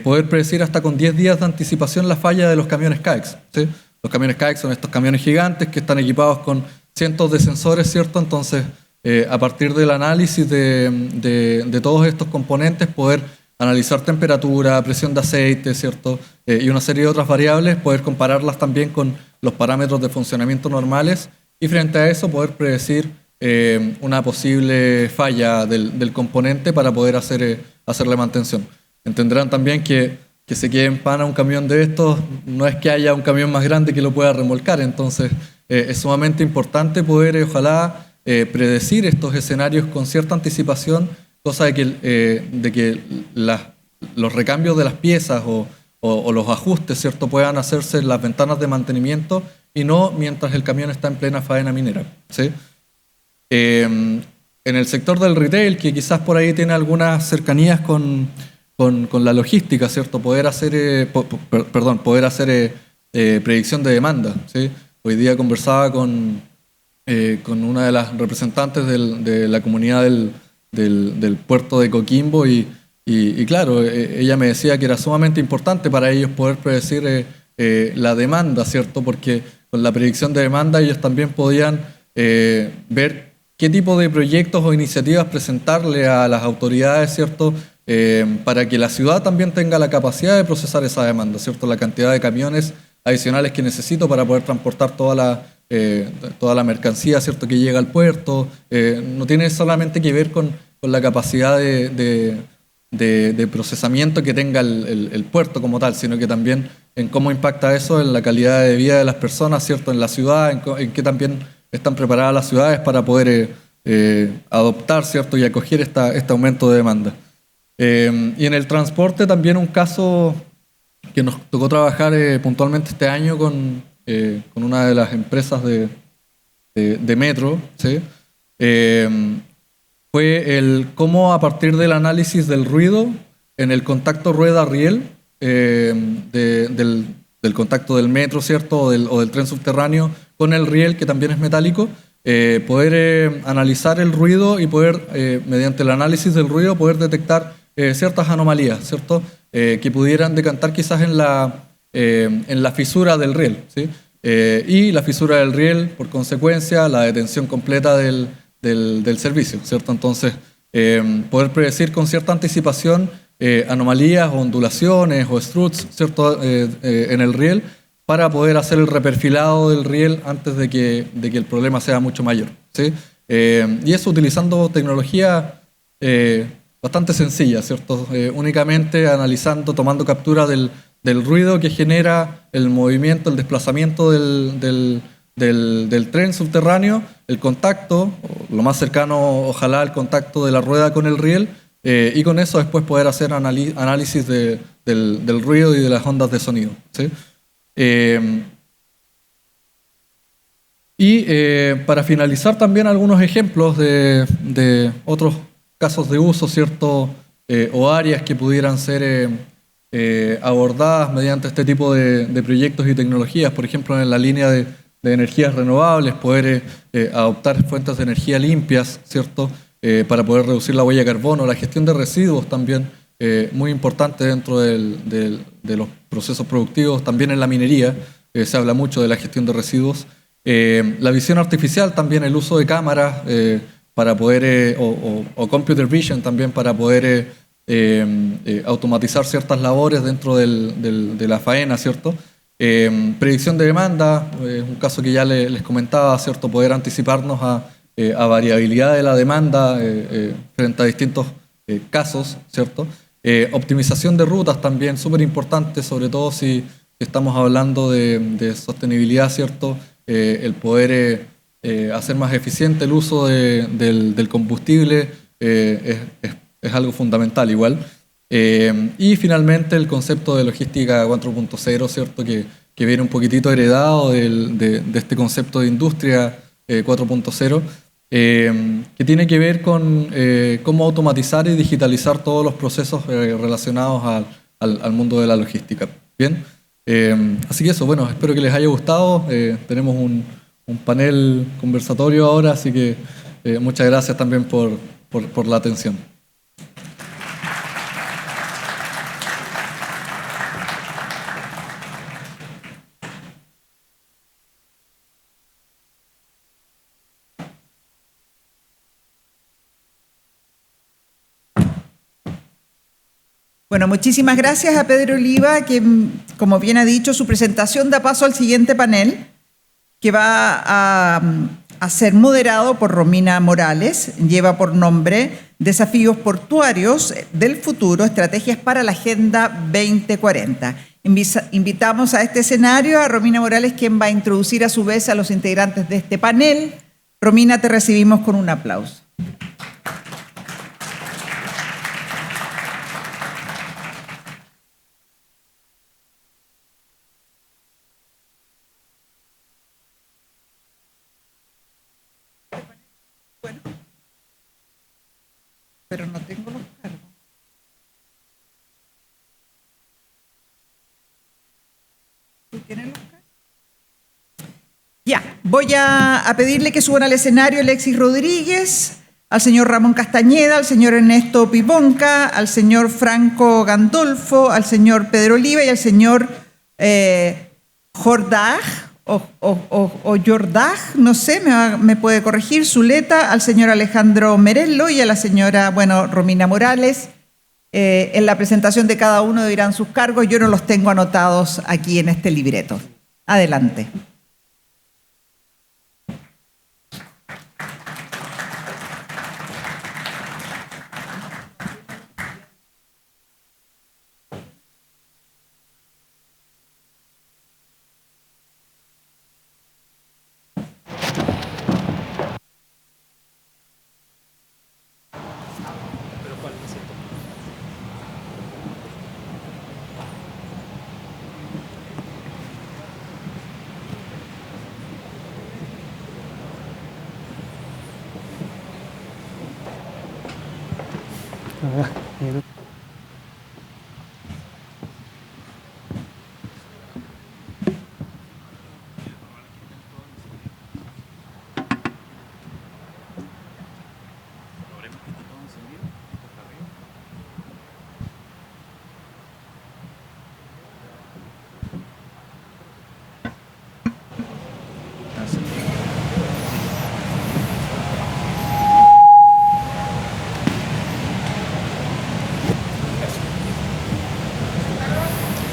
C: poder predecir hasta con 10 días de anticipación la falla de los camiones CAEX, ¿sí? Los camiones CAEX son estos camiones gigantes que están equipados con cientos de sensores, ¿cierto? Entonces, a partir del análisis de todos estos componentes, poder analizar temperatura, presión de aceite, ¿cierto? Y una serie de otras variables, poder compararlas también con los parámetros de funcionamiento normales y frente a eso poder predecir una posible falla del componente para poder hacerle mantención. Entenderán también que se quede en pana un camión de estos, no es que haya un camión más grande que lo pueda remolcar, entonces es sumamente importante poder, ojalá, predecir estos escenarios con cierta anticipación, cosa de que los recambios de las piezas o los ajustes, ¿cierto?, puedan hacerse en las ventanas de mantenimiento y no mientras el camión está en plena faena minera, ¿sí? En el sector del retail, que quizás por ahí tiene algunas cercanías con la logística, ¿cierto? Poder hacer predicción de demanda, ¿sí? Hoy día conversaba con una de las representantes de la comunidad del puerto de Coquimbo y claro, ella me decía que era sumamente importante para ellos poder predecir la demanda, ¿cierto? Porque con la predicción de demanda ellos también podían ver qué tipo de proyectos o iniciativas presentarle a las autoridades, ¿cierto? Para que la ciudad también tenga la capacidad de procesar esa demanda, ¿cierto? La cantidad de camiones adicionales que necesito para poder transportar toda la mercancía, ¿cierto?, que llega al puerto. No tiene solamente que ver con la capacidad de procesamiento que tenga el puerto como tal, sino que también en cómo impacta eso en la calidad de vida de las personas, ¿cierto?, en la ciudad, en qué también están preparadas las ciudades para poder adoptar, ¿cierto?, y acoger este aumento de demanda. Y en el transporte también un caso que nos tocó trabajar puntualmente este año con una de las empresas de metro, ¿sí? Fue el cómo a partir del análisis del ruido en el contacto rueda-riel del contacto del metro, ¿cierto? o del tren subterráneo con el riel, que también es metálico, poder analizar el ruido y poder, mediante el análisis del ruido, poder detectar ciertas anomalías, ¿cierto? Que pudieran decantar quizás en la fisura del riel, ¿sí? Y la fisura del riel, por consecuencia, la detención completa del servicio, ¿cierto? Entonces, poder predecir con cierta anticipación anomalías o ondulaciones o struts, ¿cierto?, en el riel, para poder hacer el reperfilado del riel antes de que el problema sea mucho mayor, ¿sí? Y eso utilizando tecnología bastante sencilla, ¿cierto? Únicamente analizando, tomando captura del ruido que genera el movimiento, el desplazamiento del tren subterráneo, el contacto, lo más cercano ojalá al contacto de la rueda con el riel, y con eso después poder hacer análisis del ruido y de las ondas de sonido, ¿sí? Para finalizar también algunos ejemplos de otros casos de uso, ¿cierto? O áreas que pudieran ser abordadas mediante este tipo de proyectos y tecnologías, por ejemplo en la línea de energías renovables, poder adoptar fuentes de energía limpias, ¿cierto? Para poder reducir la huella de carbono, la gestión de residuos también, muy importante dentro de los procesos productivos, también en la minería, se habla mucho de la gestión de residuos, La visión artificial también, el uso de cámaras para poder, o computer vision también para poder automatizar ciertas labores dentro de la faena, ¿cierto? Predicción de demanda, un caso que ya les comentaba, ¿cierto? Poder anticiparnos a variabilidad de la demanda frente a distintos casos, ¿cierto? Optimización de rutas también, súper importante, sobre todo si estamos hablando de sostenibilidad, ¿cierto? El poder hacer más eficiente el uso del combustible es algo fundamental igual. Y finalmente el concepto de logística 4.0, ¿cierto? Que viene un poquitito heredado de este concepto de industria 4.0, que tiene que ver con cómo automatizar y digitalizar todos los procesos relacionados al mundo de la logística. Bien, así que eso, bueno, espero que les haya gustado. Tenemos un panel conversatorio ahora, así que muchas gracias también por la atención.
A: Bueno, muchísimas gracias a Pedro Oliva, que, como bien ha dicho, su presentación da paso al siguiente panel, que va a ser moderado por Romina Morales. Lleva por nombre Desafíos portuarios del futuro, estrategias para la Agenda 2040. Invitamos a este escenario a Romina Morales, quien va a introducir a su vez a los integrantes de este panel. Romina, te recibimos con un aplauso. Pero no tengo los cargos. ¿Tú tienes los cargos? Ya, voy a pedirle que suban al escenario Alexis Rodríguez, al señor Ramón Castañeda, al señor Ernesto Pibonca, al señor Franco Gandolfo, al señor Pedro Oliva y al señor Jordag, o Jordag, no sé, me puede corregir, Zuleta, al señor Alejandro Merello y a la señora, bueno, Romina Morales. En la presentación de cada uno dirán sus cargos, yo no los tengo anotados aquí en este libreto. Adelante.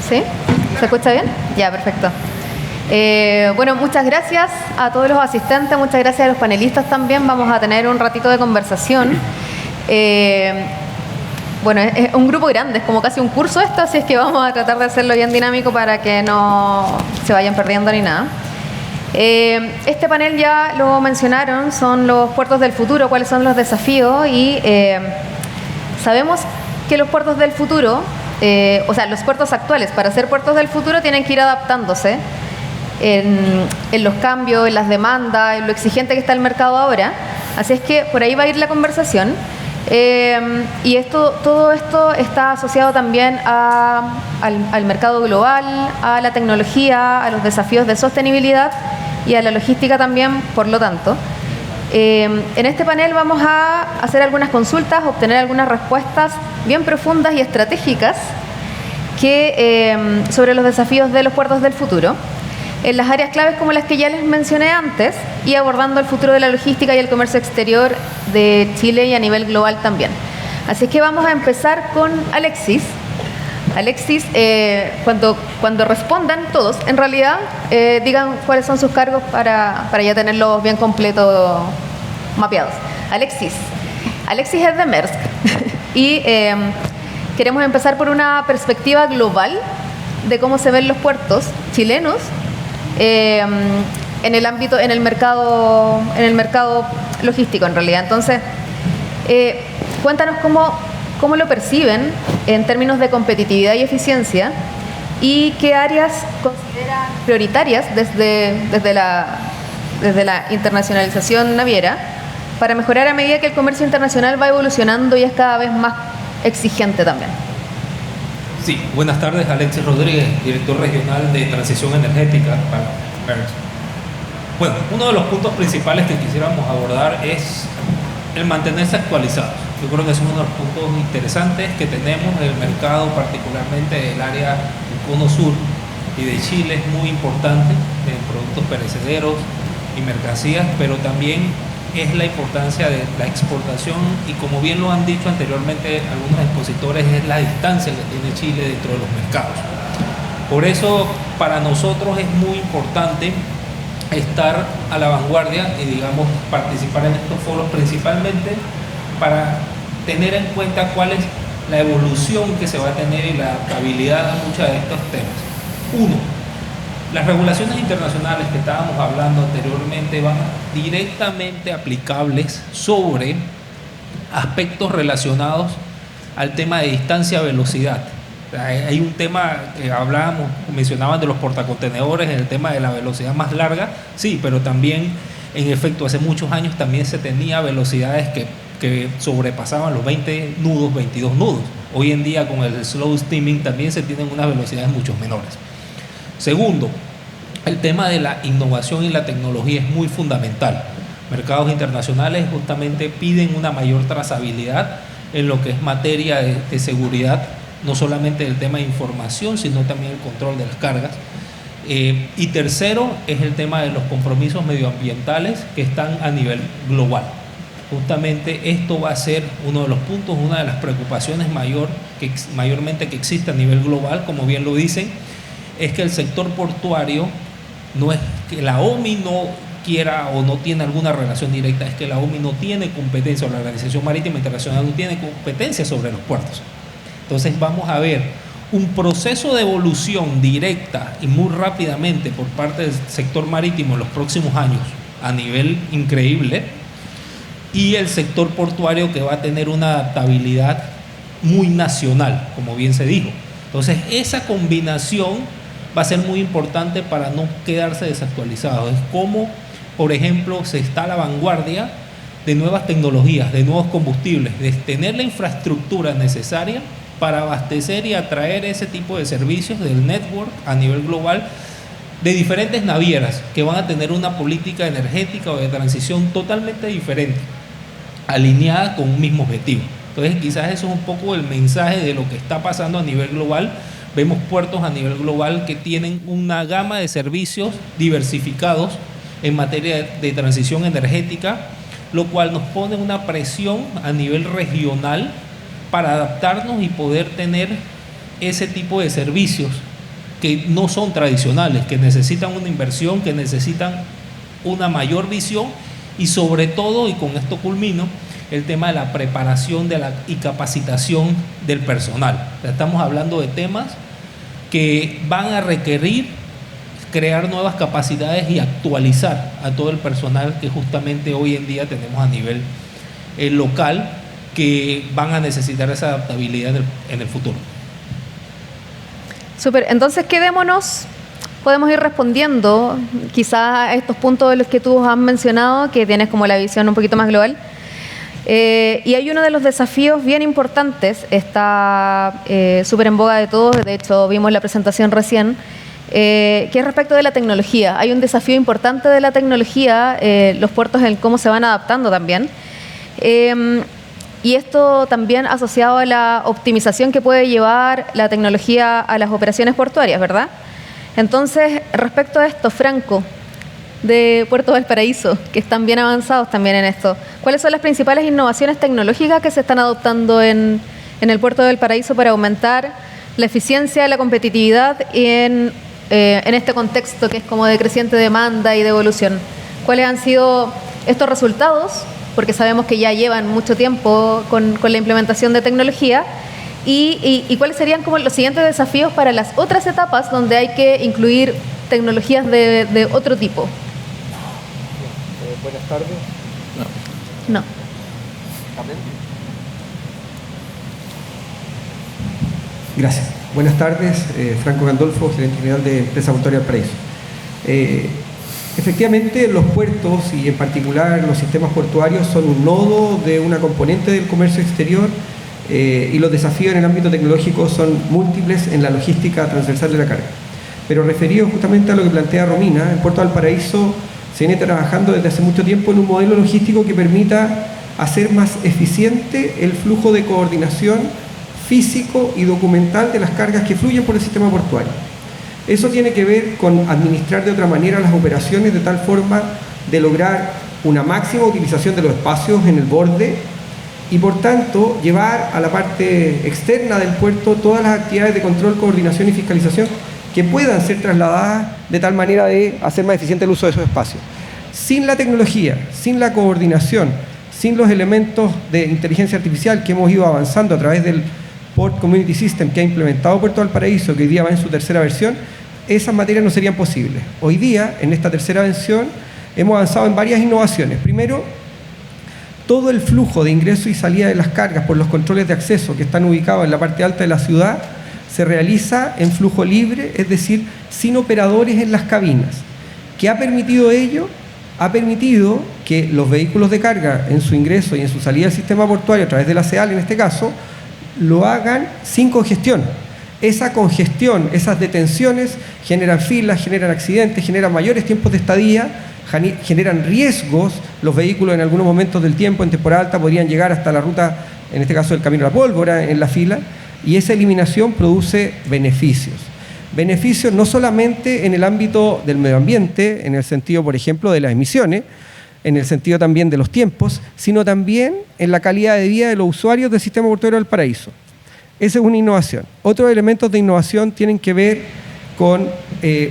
D: ¿Sí? ¿Se escucha bien? Ya, perfecto. Bueno, muchas gracias a todos los asistentes, muchas gracias a los panelistas también. Vamos a tener un ratito de conversación. Bueno, es un grupo grande, es como casi un curso esto, así es que vamos a tratar de hacerlo bien dinámico para que no se vayan perdiendo ni nada. Este panel ya lo mencionaron, son los puertos del futuro, cuáles son los desafíos y sabemos que los puertos del futuro, o sea, los puertos actuales, para ser puertos del futuro tienen que ir adaptándose en los cambios, en las demandas, en lo exigente que está el mercado ahora. Así es que por ahí va a ir la conversación. Y todo esto está asociado también al mercado global, a la tecnología, a los desafíos de sostenibilidad y a la logística también, por lo tanto. En este panel vamos a hacer algunas consultas, obtener algunas respuestas bien profundas y estratégicas sobre los desafíos de los puertos del futuro. en las áreas claves como las que ya les mencioné antes y abordando el futuro de la logística y el comercio exterior de Chile y a nivel global también. Así es que vamos a empezar con Alexis. Alexis, cuando respondan todos, en realidad, digan cuáles son sus cargos para ya tenerlos bien completos, mapeados. Alexis es de Maersk y queremos empezar por una perspectiva global de cómo se ven los puertos chilenos en el ámbito, en el mercado logístico en realidad. Entonces, cuéntanos cómo lo perciben en términos de competitividad y eficiencia y qué áreas consideran prioritarias desde la internacionalización naviera para mejorar a medida que el comercio internacional va evolucionando y es cada vez más exigente también.
E: Sí, buenas tardes, Alexis Rodríguez, director regional de Transición Energética para Maersk. Bueno, uno de los puntos principales que quisiéramos abordar es el mantenerse actualizados. Yo creo que es uno de los puntos interesantes que tenemos en el mercado, particularmente del área del Cono Sur y de Chile, es muy importante en productos perecederos y mercancías, pero también es la importancia de la exportación y, como bien lo han dicho anteriormente algunos expositores, es la distancia que tiene Chile dentro de los mercados. Por eso para nosotros es muy importante estar a la vanguardia y, digamos, participar en estos foros principalmente para tener en cuenta cuál es la evolución que se va a tener y la adaptabilidad a muchos de estos temas. Uno, las regulaciones internacionales que estábamos hablando anteriormente van directamente aplicables sobre aspectos relacionados al tema de distancia-velocidad. Hay un tema que mencionaban de los portacontenedores, en el tema de la velocidad más larga, sí, pero también, en efecto, hace muchos años también se tenía velocidades que sobrepasaban los 20 nudos, 22 nudos. Hoy en día con el slow steaming también se tienen unas velocidades mucho menores. Segundo, el tema de la innovación y la tecnología es muy fundamental. Mercados internacionales justamente piden una mayor trazabilidad en lo que es materia de seguridad, no solamente del tema de información, sino también el control de las cargas. Y tercero es el tema de los compromisos medioambientales que están a nivel global. Justamente esto va a ser uno de los puntos, una de las preocupaciones mayormente que existe a nivel global, como bien lo dicen, es que el sector portuario, no es que la OMI no quiera o no tiene alguna relación directa, es que la OMI no tiene competencia, o la Organización Marítima Internacional no tiene competencia sobre los puertos. Entonces vamos a ver un proceso de evolución directa y muy rápidamente por parte del sector marítimo en los próximos años a nivel increíble, y el sector portuario que va a tener una adaptabilidad muy nacional, como bien se dijo. Entonces esa combinación va a ser muy importante para no quedarse desactualizado. Es como, por ejemplo, se está a la vanguardia de nuevas tecnologías, de nuevos combustibles, de tener la infraestructura necesaria para abastecer y atraer ese tipo de servicios del network a nivel global de diferentes navieras que van a tener una política energética o de transición totalmente diferente, alineada con un mismo objetivo. Entonces quizás eso es un poco el mensaje de lo que está pasando a nivel global. Vemos puertos a nivel global que tienen una gama de servicios diversificados en materia de transición energética, lo cual nos pone una presión a nivel regional para adaptarnos y poder tener ese tipo de servicios que no son tradicionales, que necesitan una inversión, que necesitan una mayor visión y, sobre todo, y con esto culmino, el tema de la preparación y capacitación del personal. Estamos hablando de temas que van a requerir crear nuevas capacidades y actualizar a todo el personal que justamente hoy en día tenemos a nivel local, que van a necesitar esa adaptabilidad en el futuro.
D: Súper, entonces podemos ir respondiendo quizás a estos puntos de los que tú has mencionado, que tienes como la visión un poquito más global. Y hay uno de los desafíos bien importantes, está súper en boga de todos, de hecho vimos la presentación recién, que es respecto de la tecnología. Hay un desafío importante de la tecnología, los puertos en cómo se van adaptando también. Y esto también asociado a la optimización que puede llevar la tecnología a las operaciones portuarias, ¿verdad? Entonces, respecto a esto, Franco, de Puerto Valparaíso, que están bien avanzados también en esto, ¿cuáles son las principales innovaciones tecnológicas que se están adoptando en el Puerto de Valparaíso para aumentar la eficiencia, la competitividad y en este contexto que es como de creciente demanda y de evolución? ¿Cuáles han sido estos resultados? Porque sabemos que ya llevan mucho tiempo con la implementación de tecnología. ¿Y cuáles serían como los siguientes desafíos para las otras etapas donde hay que incluir tecnologías de otro tipo?
F: Buenas tardes.
D: No.
F: Gracias. Buenas tardes, Franco Gandolfo, gerente general de Empresa Portuaria Valparaíso. Efectivamente, los puertos y en particular los sistemas portuarios son un nodo de una componente del comercio exterior y los desafíos en el ámbito tecnológico son múltiples en la logística transversal de la carga. Pero referido justamente a lo que plantea Romina, el Puerto de Valparaíso se viene trabajando desde hace mucho tiempo en un modelo logístico que permita hacer más eficiente el flujo de coordinación físico y documental de las cargas que fluyen por el sistema portuario. Eso tiene que ver con administrar de otra manera las operaciones de tal forma de lograr una máxima utilización de los espacios en el borde y por tanto llevar a la parte externa del puerto todas las actividades de control, coordinación y fiscalización que puedan ser trasladadas de tal manera de hacer más eficiente el uso de esos espacios. Sin la tecnología, sin la coordinación, sin los elementos de inteligencia artificial que hemos ido avanzando a través del Port Community System que ha implementado Puerto Valparaíso, que hoy día va en su tercera versión, esas materias no serían posibles. Hoy día, en esta tercera versión, hemos avanzado en varias innovaciones. Primero, todo el flujo de ingreso y salida de las cargas por los controles de acceso que están ubicados en la parte alta de la ciudad se realiza en flujo libre, es decir, sin operadores en las cabinas. ¿Qué ha permitido ello? Ha permitido que los vehículos de carga en su ingreso y en su salida del sistema portuario, a través de la CEAL en este caso, lo hagan sin congestión. Esa congestión, esas detenciones generan filas, generan accidentes, generan mayores tiempos de estadía, generan riesgos. Los vehículos en algunos momentos del tiempo, en temporada alta, podrían llegar hasta la ruta, en este caso del Camino a la Pólvora, en la fila, y esa eliminación produce beneficios. Beneficios no solamente en el ámbito del medio ambiente, en el sentido, por ejemplo, de las emisiones, en el sentido también de los tiempos, sino también en la calidad de vida de los usuarios del sistema portuario del Paraíso. Esa es una innovación. Otros elementos de innovación tienen que ver con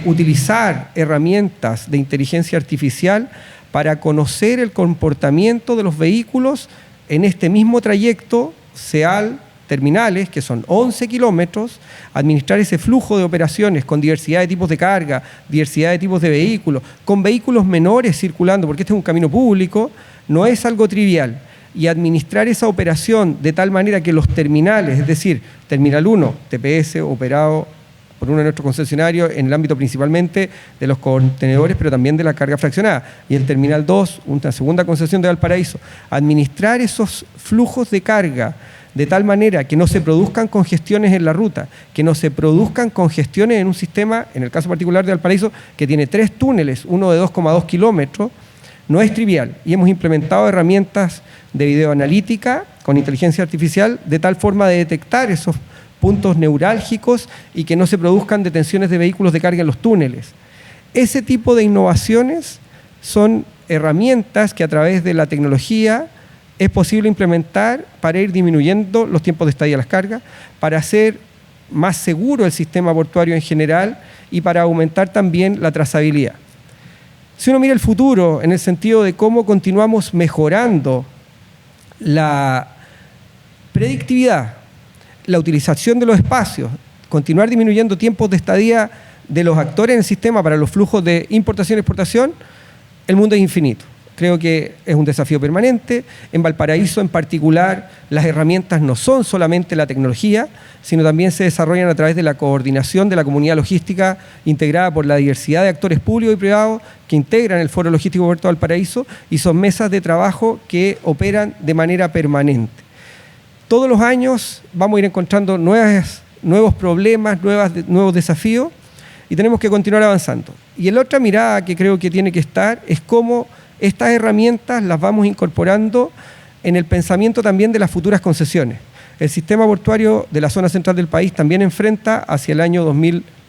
F: utilizar herramientas de inteligencia artificial para conocer el comportamiento de los vehículos en este mismo trayecto CEAL, terminales, que son 11 kilómetros, administrar ese flujo de operaciones con diversidad de tipos de carga, diversidad de tipos de vehículos, con vehículos menores circulando, porque este es un camino público, no es algo trivial. Y administrar esa operación de tal manera que los terminales, es decir, Terminal 1, TPS, operado por uno de nuestros concesionarios en el ámbito principalmente de los contenedores, pero también de la carga fraccionada, y el Terminal 2, una segunda concesión de Valparaíso, administrar esos flujos de carga de tal manera que no se produzcan congestiones en la ruta, que no se produzcan congestiones en un sistema, en el caso particular de Valparaíso, que tiene 3 túneles, uno de 2,2 kilómetros, no es trivial. Y hemos implementado herramientas de videoanalítica con inteligencia artificial de tal forma de detectar esos puntos neurálgicos y que no se produzcan detenciones de vehículos de carga en los túneles. Ese tipo de innovaciones son herramientas que a través de la tecnología es posible implementar para ir disminuyendo los tiempos de estadía de las cargas, para hacer más seguro el sistema portuario en general y para aumentar también la trazabilidad. Si uno mira el futuro en el sentido de cómo continuamos mejorando la predictividad, la utilización de los espacios, continuar disminuyendo tiempos de estadía de los actores en el sistema para los flujos de importación y exportación, el mundo es infinito. Creo que es un desafío permanente. En Valparaíso en particular, las herramientas no son solamente la tecnología, sino también se desarrollan a través de la coordinación de la comunidad logística integrada por la diversidad de actores públicos y privados que integran el Foro Logístico Puerto Valparaíso y son mesas de trabajo que operan de manera permanente. Todos los años vamos a ir encontrando nuevos problemas, nuevos desafíos y tenemos que continuar avanzando. Y la otra mirada que creo que tiene que estar es cómo estas herramientas las vamos incorporando en el pensamiento también de las futuras concesiones. El sistema portuario de la zona central del país también enfrenta hacia el año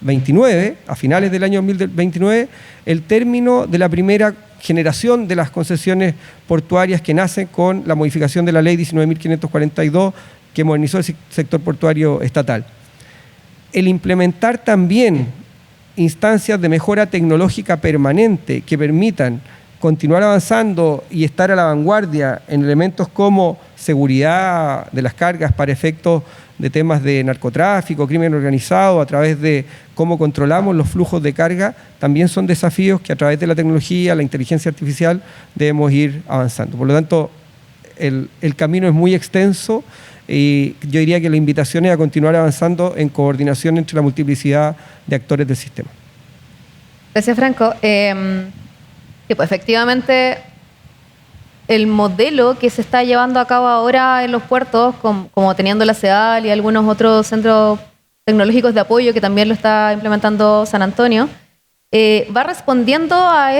F: 2029, a finales del año 2029, el término de la primera generación de las concesiones portuarias que nacen con la modificación de la ley 19.542 que modernizó el sector portuario estatal. El implementar también instancias de mejora tecnológica permanente que permitan continuar avanzando y estar a la vanguardia en elementos como seguridad de las cargas para efectos de temas de narcotráfico, crimen organizado, a través de cómo controlamos los flujos de carga, también son desafíos que a través de la tecnología, la inteligencia artificial, debemos ir avanzando. Por lo tanto, el camino es muy extenso y yo diría que la invitación es a continuar avanzando en coordinación entre la multiplicidad de actores del sistema.
D: Gracias, Franco. Sí, pues efectivamente el modelo que se está llevando a cabo ahora en los puertos, como teniendo la CEDAL y algunos otros centros tecnológicos de apoyo que también lo está implementando San Antonio, va respondiendo a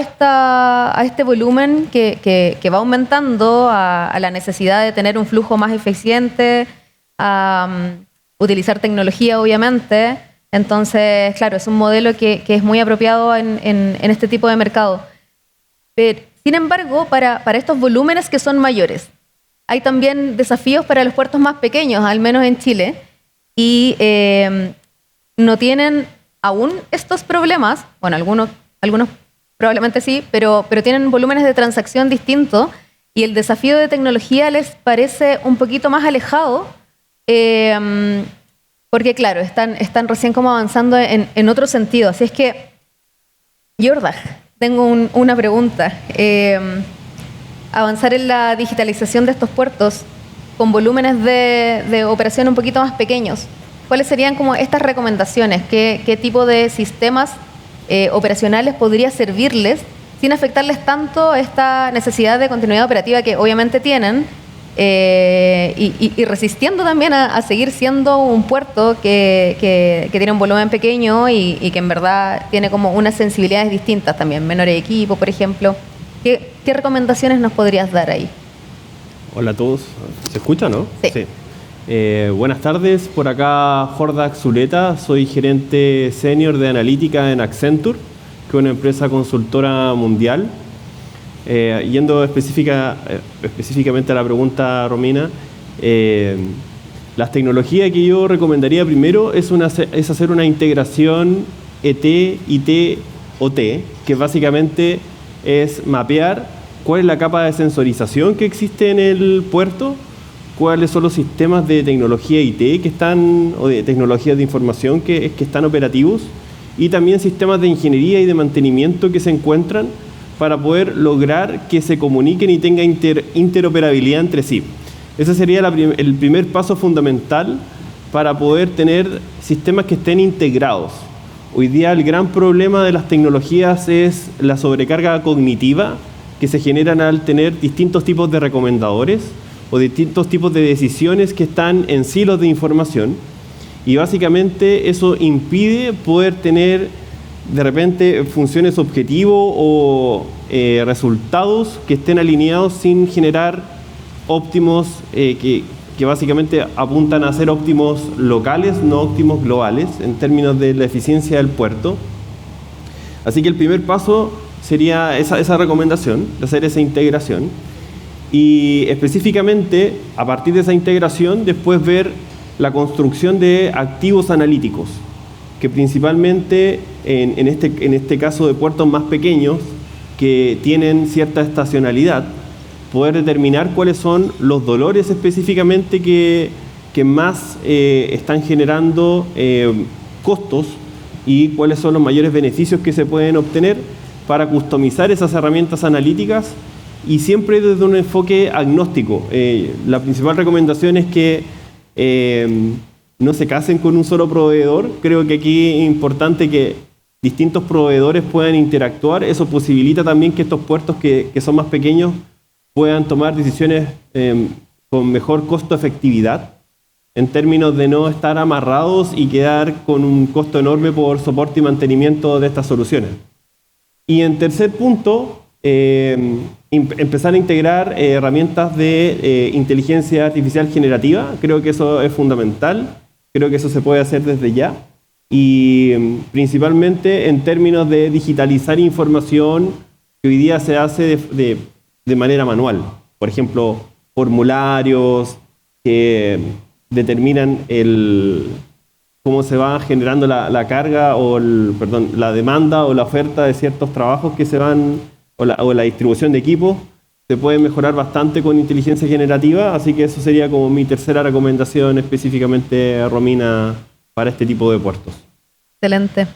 D: este volumen que va aumentando, a la necesidad de tener un flujo más eficiente, a utilizar tecnología, obviamente. Entonces, claro, es un modelo que es muy apropiado en este tipo de mercado. Pero, sin embargo, para estos volúmenes que son mayores, hay también desafíos para los puertos más pequeños, al menos en Chile, y no tienen aún estos problemas, bueno, algunos probablemente sí, pero tienen volúmenes de transacción distintos y el desafío de tecnología les parece un poquito más alejado, porque claro, están recién como avanzando en otro sentido. Así es que, Jordag, tengo una pregunta. Avanzar en la digitalización de estos puertos con volúmenes de operación un poquito más pequeños, ¿cuáles serían como estas recomendaciones? ¿Qué tipo de sistemas operacionales podría servirles sin afectarles tanto esta necesidad de continuidad operativa que obviamente tienen y resistiendo también a seguir siendo un puerto que tiene un volumen pequeño y que en verdad tiene como unas sensibilidades distintas también, menores equipos, por ejemplo? ¿Qué recomendaciones nos podrías dar ahí?
G: Hola a todos. ¿Se escucha, no?
D: Sí.
G: Buenas tardes. Por acá Jordag Zuleta. Soy gerente senior de analítica en Accenture, que es una empresa consultora mundial. Yendo específicamente a la pregunta, Romina, las tecnologías que yo recomendaría primero es hacer una integración ET, IT, OT, que básicamente es mapear cuál es la capa de sensorización que existe en el puerto, cuáles son los sistemas de tecnología IT o de tecnologías de información que están operativos, y también sistemas de ingeniería y de mantenimiento que se encuentran para poder lograr que se comuniquen y tengan interoperabilidad entre sí. Ese sería el primer paso fundamental para poder tener sistemas que estén integrados. Hoy día el gran problema de las tecnologías es la sobrecarga cognitiva que se generan al tener distintos tipos de recomendadores o distintos tipos de decisiones que están en silos de información, y básicamente eso impide poder tener de repente funciones objetivo o resultados que estén alineados sin generar óptimos que básicamente apuntan a ser óptimos locales, no óptimos globales en términos de la eficiencia del puerto. Así que el primer paso sería esa recomendación, de hacer esa integración, y específicamente a partir de esa integración después ver la construcción de activos analíticos, que principalmente en este caso de puertos más pequeños que tienen cierta estacionalidad, poder determinar cuáles son los dolores específicamente que más están generando costos y cuáles son los mayores beneficios que se pueden obtener para customizar esas herramientas analíticas, y siempre desde un enfoque agnóstico. La principal recomendación es que no se casen con un solo proveedor. Creo que aquí es importante que distintos proveedores puedan interactuar. Eso posibilita también que estos puertos que son más pequeños puedan tomar decisiones con mejor costo-efectividad, en términos de no estar amarrados y quedar con un costo enorme por soporte y mantenimiento de estas soluciones. Y en tercer punto, empezar a integrar herramientas de inteligencia artificial generativa. Creo que eso es fundamental. Creo que eso se puede hacer desde ya. y principalmente en términos de digitalizar información que hoy día se hace de manera manual. Por ejemplo, formularios que determinan cómo se va generando la carga o la demanda o la oferta de ciertos trabajos que se van, o la distribución de equipos, se puede mejorar bastante con inteligencia generativa, así que eso sería como mi tercera recomendación específicamente, Romina, para este tipo de puertos.
D: Excelente.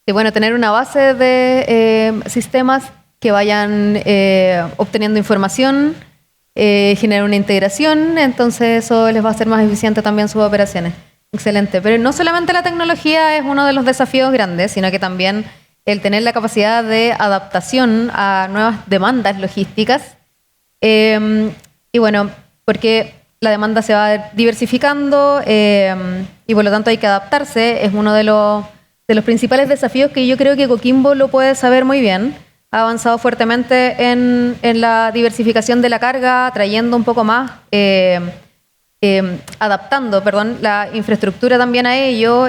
D: Y bueno, tener una base de sistemas que vayan obteniendo información, generar una integración, entonces eso les va a hacer más eficiente también sus operaciones. Excelente. Pero no solamente la tecnología es uno de los desafíos grandes, sino que también el tener la capacidad de adaptación a nuevas demandas logísticas. Y bueno, porque la demanda se va diversificando y por lo tanto hay que adaptarse, es uno de los principales desafíos que yo creo que Coquimbo lo puede saber muy bien. Ha avanzado fuertemente en la diversificación de la carga, trayendo un poco más, adaptando, la infraestructura también a ello,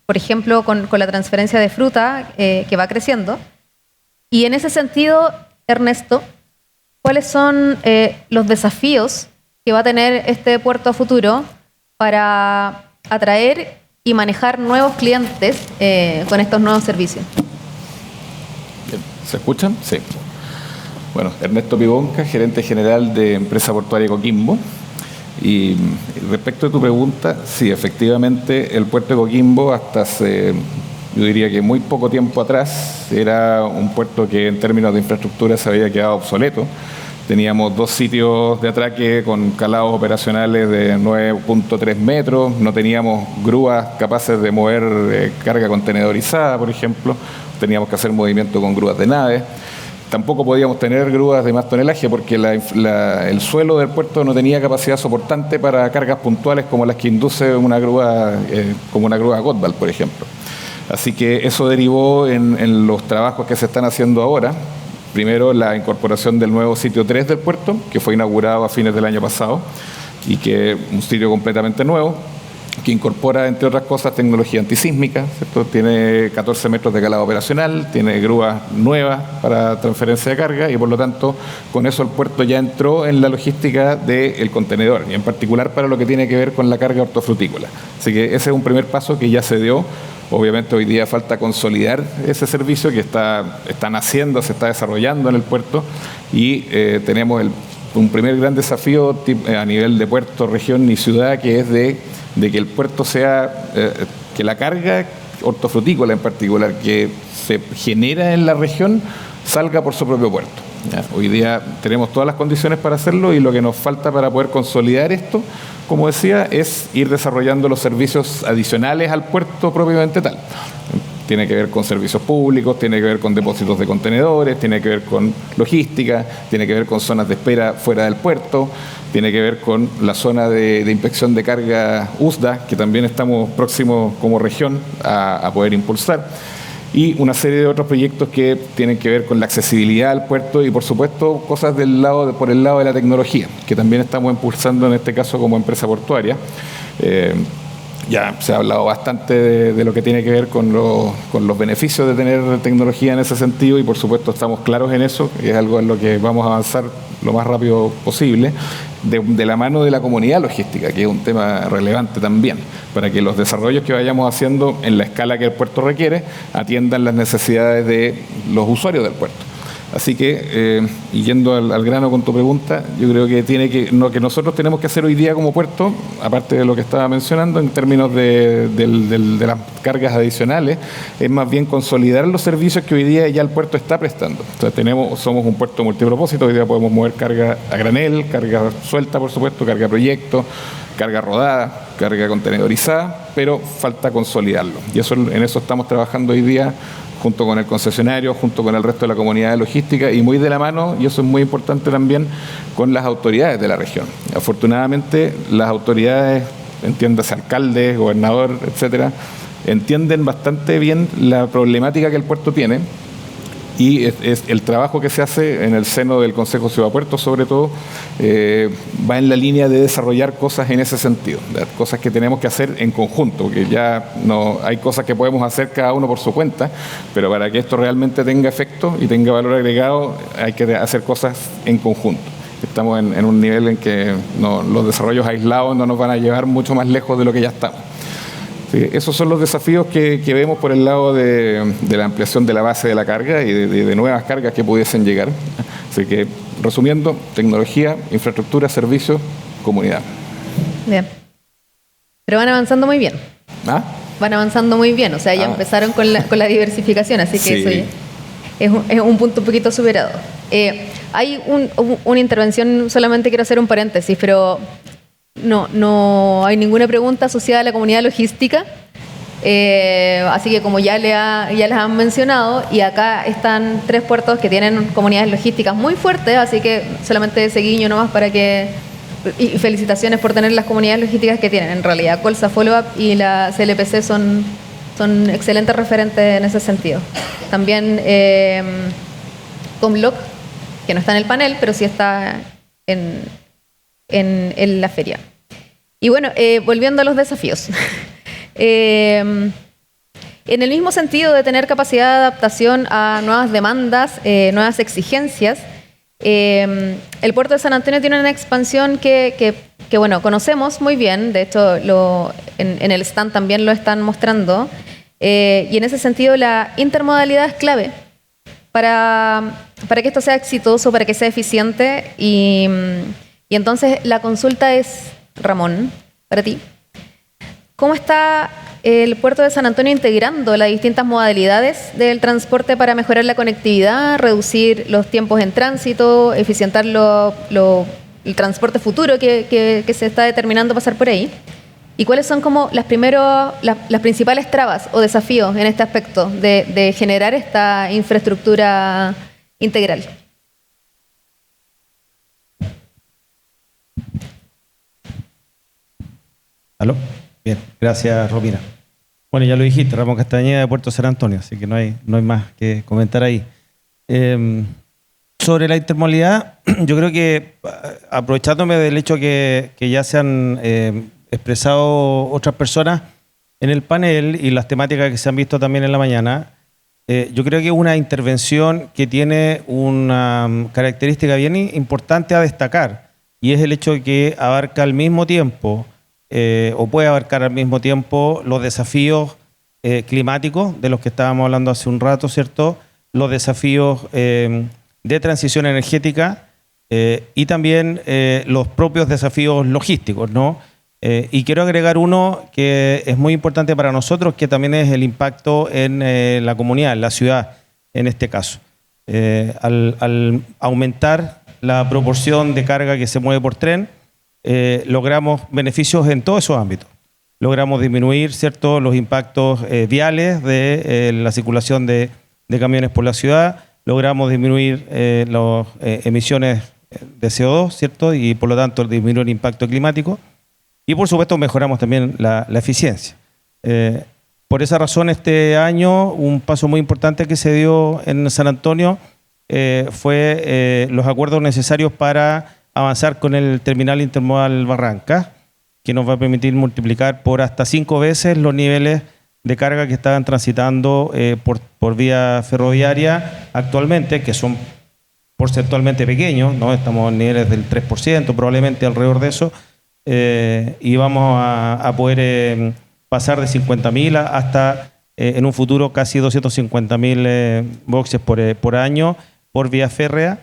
D: por ejemplo, con la transferencia de fruta que va creciendo. Y en ese sentido, Ernesto, ¿cuáles son los desafíos que va a tener este puerto a futuro para atraer y manejar nuevos clientes con estos nuevos servicios?
H: ¿Se escuchan? Sí. Bueno, Ernesto Pibonca, gerente general de Empresa Portuaria Coquimbo. Y respecto a tu pregunta, sí, efectivamente, el puerto de Coquimbo hasta hace, yo diría que muy poco tiempo atrás, era un puerto que en términos de infraestructura se había quedado obsoleto. Teníamos 2 sitios de atraque con calados operacionales de 9.3 metros, no teníamos grúas capaces de mover carga contenedorizada, por ejemplo, teníamos que hacer movimiento con grúas de nave. Tampoco podíamos tener grúas de más tonelaje porque el suelo del puerto no tenía capacidad soportante para cargas puntuales como las que induce una grúa, como una grúa Godval, por ejemplo. Así que eso derivó en los trabajos que se están haciendo ahora. Primero, la incorporación del nuevo sitio 3 del puerto, que fue inaugurado a fines del año pasado, y que es un sitio completamente nuevo, que incorpora, entre otras cosas, tecnología antisísmica, ¿cierto? Tiene 14 metros de calado operacional, tiene grúas nuevas para transferencia de carga y, por lo tanto, con eso el puerto ya entró en la logística del contenedor, y en particular para lo que tiene que ver con la carga hortofrutícola. Así que ese es un primer paso que ya se dio. Obviamente hoy día falta consolidar ese servicio que está naciendo, se está desarrollando en el puerto, y tenemos un primer gran desafío a nivel de puerto, región y ciudad, que es de que el puerto sea, que la carga hortofrutícola en particular que se genera en la región salga por su propio puerto. ¿Ya? Hoy día tenemos todas las condiciones para hacerlo, y lo que nos falta para poder consolidar esto, como decía, es ir desarrollando los servicios adicionales al puerto propiamente tal. Tiene que ver con servicios públicos, tiene que ver con depósitos de contenedores, tiene que ver con logística, tiene que ver con zonas de espera fuera del puerto, tiene que ver con la zona de inspección de carga USDA, que también estamos próximos como región a poder impulsar, y una serie de otros proyectos que tienen que ver con la accesibilidad al puerto y, por supuesto, cosas por el lado de la tecnología, que también estamos impulsando en este caso como empresa portuaria. Ya se ha hablado bastante de lo que tiene que ver con los beneficios de tener tecnología en ese sentido, y por supuesto estamos claros en eso, y es algo en lo que vamos a avanzar lo más rápido posible, de la mano de la comunidad logística, que es un tema relevante también, para que los desarrollos que vayamos haciendo en la escala que el puerto requiere atiendan las necesidades de los usuarios del puerto. Así que, y yendo al grano con tu pregunta, yo creo que que nosotros tenemos que hacer hoy día como puerto, aparte de lo que estaba mencionando en términos de las cargas adicionales, es más bien consolidar los servicios que hoy día ya el puerto está prestando. O sea, somos un puerto multipropósito, hoy día podemos mover carga a granel, carga suelta, por supuesto, carga proyecto, carga rodada, carga contenedorizada, pero falta consolidarlo. Y en eso estamos trabajando hoy día, junto con el concesionario, junto con el resto de la comunidad de logística, y muy de la mano, y eso es muy importante también, con las autoridades de la región. Afortunadamente, las autoridades, entiéndase alcaldes, gobernador, etcétera, entienden bastante bien la problemática que el puerto tiene, Y el trabajo que se hace en el seno del Consejo Ciudad Puerto, sobre todo, va en la línea de desarrollar cosas en ese sentido, cosas que tenemos que hacer en conjunto, porque ya no hay cosas que podemos hacer cada uno por su cuenta, pero para que esto realmente tenga efecto y tenga valor agregado, hay que hacer cosas en conjunto. Estamos en un nivel en que los desarrollos aislados no nos van a llevar mucho más lejos de lo que ya estamos. Sí, esos son los desafíos que vemos por el lado de la ampliación de la base de la carga y de nuevas cargas que pudiesen llegar. Así que, resumiendo, tecnología, infraestructura, servicios, comunidad.
D: Bien. Pero van avanzando muy bien.
H: ¿Ah?
D: Van avanzando muy bien, o sea, ya empezaron con la diversificación, así que
H: sí.
D: Eso ya es un punto un poquito superado. Hay una intervención, solamente quiero hacer un paréntesis, pero no hay ninguna pregunta asociada a la comunidad logística, así que como ya les han mencionado, y acá están 3 puertos que tienen comunidades logísticas muy fuertes, así que solamente ese guiño nomás para que... Y felicitaciones por tener las comunidades logísticas que tienen. En realidad, Colsa, Follow Up y la CLPC son excelentes referentes en ese sentido. También Comlock, que no está en el panel, pero sí está en la feria. Y bueno, volviendo a los desafíos. En el mismo sentido de tener capacidad de adaptación a nuevas demandas, nuevas exigencias, el puerto de San Antonio tiene una expansión que bueno, conocemos muy bien, de hecho en el stand también lo están mostrando, y en ese sentido la intermodalidad es clave para que esto sea exitoso, para que sea eficiente, y entonces la consulta es, Ramón, para ti, ¿cómo está el puerto de San Antonio integrando las distintas modalidades del transporte para mejorar la conectividad, reducir los tiempos en tránsito, eficientar el transporte futuro que se está determinando pasar por ahí? ¿Y cuáles son como las principales trabas o desafíos en este aspecto de generar esta infraestructura integral?
I: ¿Aló? Bien, gracias, Romina. Bueno, ya lo dijiste, Ramón Castañeda de Puerto San Antonio, así que no hay más que comentar ahí. Sobre la intermodalidad, yo creo que, aprovechándome del hecho que ya se han expresado otras personas en el panel y las temáticas que se han visto también en la mañana, yo creo que es una intervención que tiene una característica bien importante a destacar, y es el hecho de que abarca al mismo tiempo, o puede abarcar al mismo tiempo, los desafíos climáticos de los que estábamos hablando hace un rato, ¿cierto? Los desafíos de transición energética y también los propios desafíos logísticos, ¿no? Y quiero agregar uno que es muy importante para nosotros, que también es el impacto en la comunidad, en la ciudad, en este caso. Al aumentar la proporción de carga que se mueve por tren, logramos beneficios en todos esos ámbitos. Logramos disminuir, ¿cierto?, los impactos viales de la circulación de camiones por la ciudad, logramos disminuir las emisiones de CO2, ¿cierto?, y por lo tanto disminuir el impacto climático, y por supuesto mejoramos también la eficiencia. Por esa razón, este año un paso muy importante que se dio en San Antonio fue los acuerdos necesarios para avanzar con el terminal intermodal Barrancas, que nos va a permitir multiplicar por hasta 5 veces los niveles de carga que estaban transitando por vía ferroviaria actualmente, que son porcentualmente pequeños, ¿no? Estamos en niveles del 3%, probablemente alrededor de eso, y vamos a poder pasar de 50.000 hasta en un futuro casi 250.000 boxes por año por vía férrea,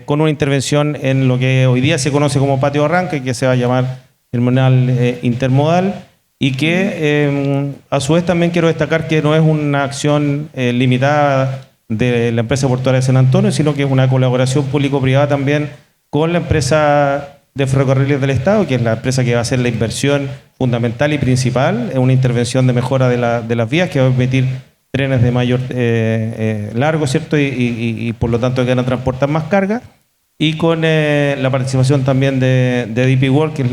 I: con una intervención en lo que hoy día se conoce como Patio Barranca y que se va a llamar terminal intermodal, y que a su vez también quiero destacar que no es una acción limitada de la empresa portuaria de San Antonio, sino que es una colaboración público-privada también con la empresa de ferrocarriles del Estado, que es la empresa que va a hacer la inversión fundamental y principal, es una intervención de mejora de las vías que va a permitir trenes de mayor largo, ¿cierto? Y por lo tanto que van a transportar más carga, y con la participación también de DP World, que es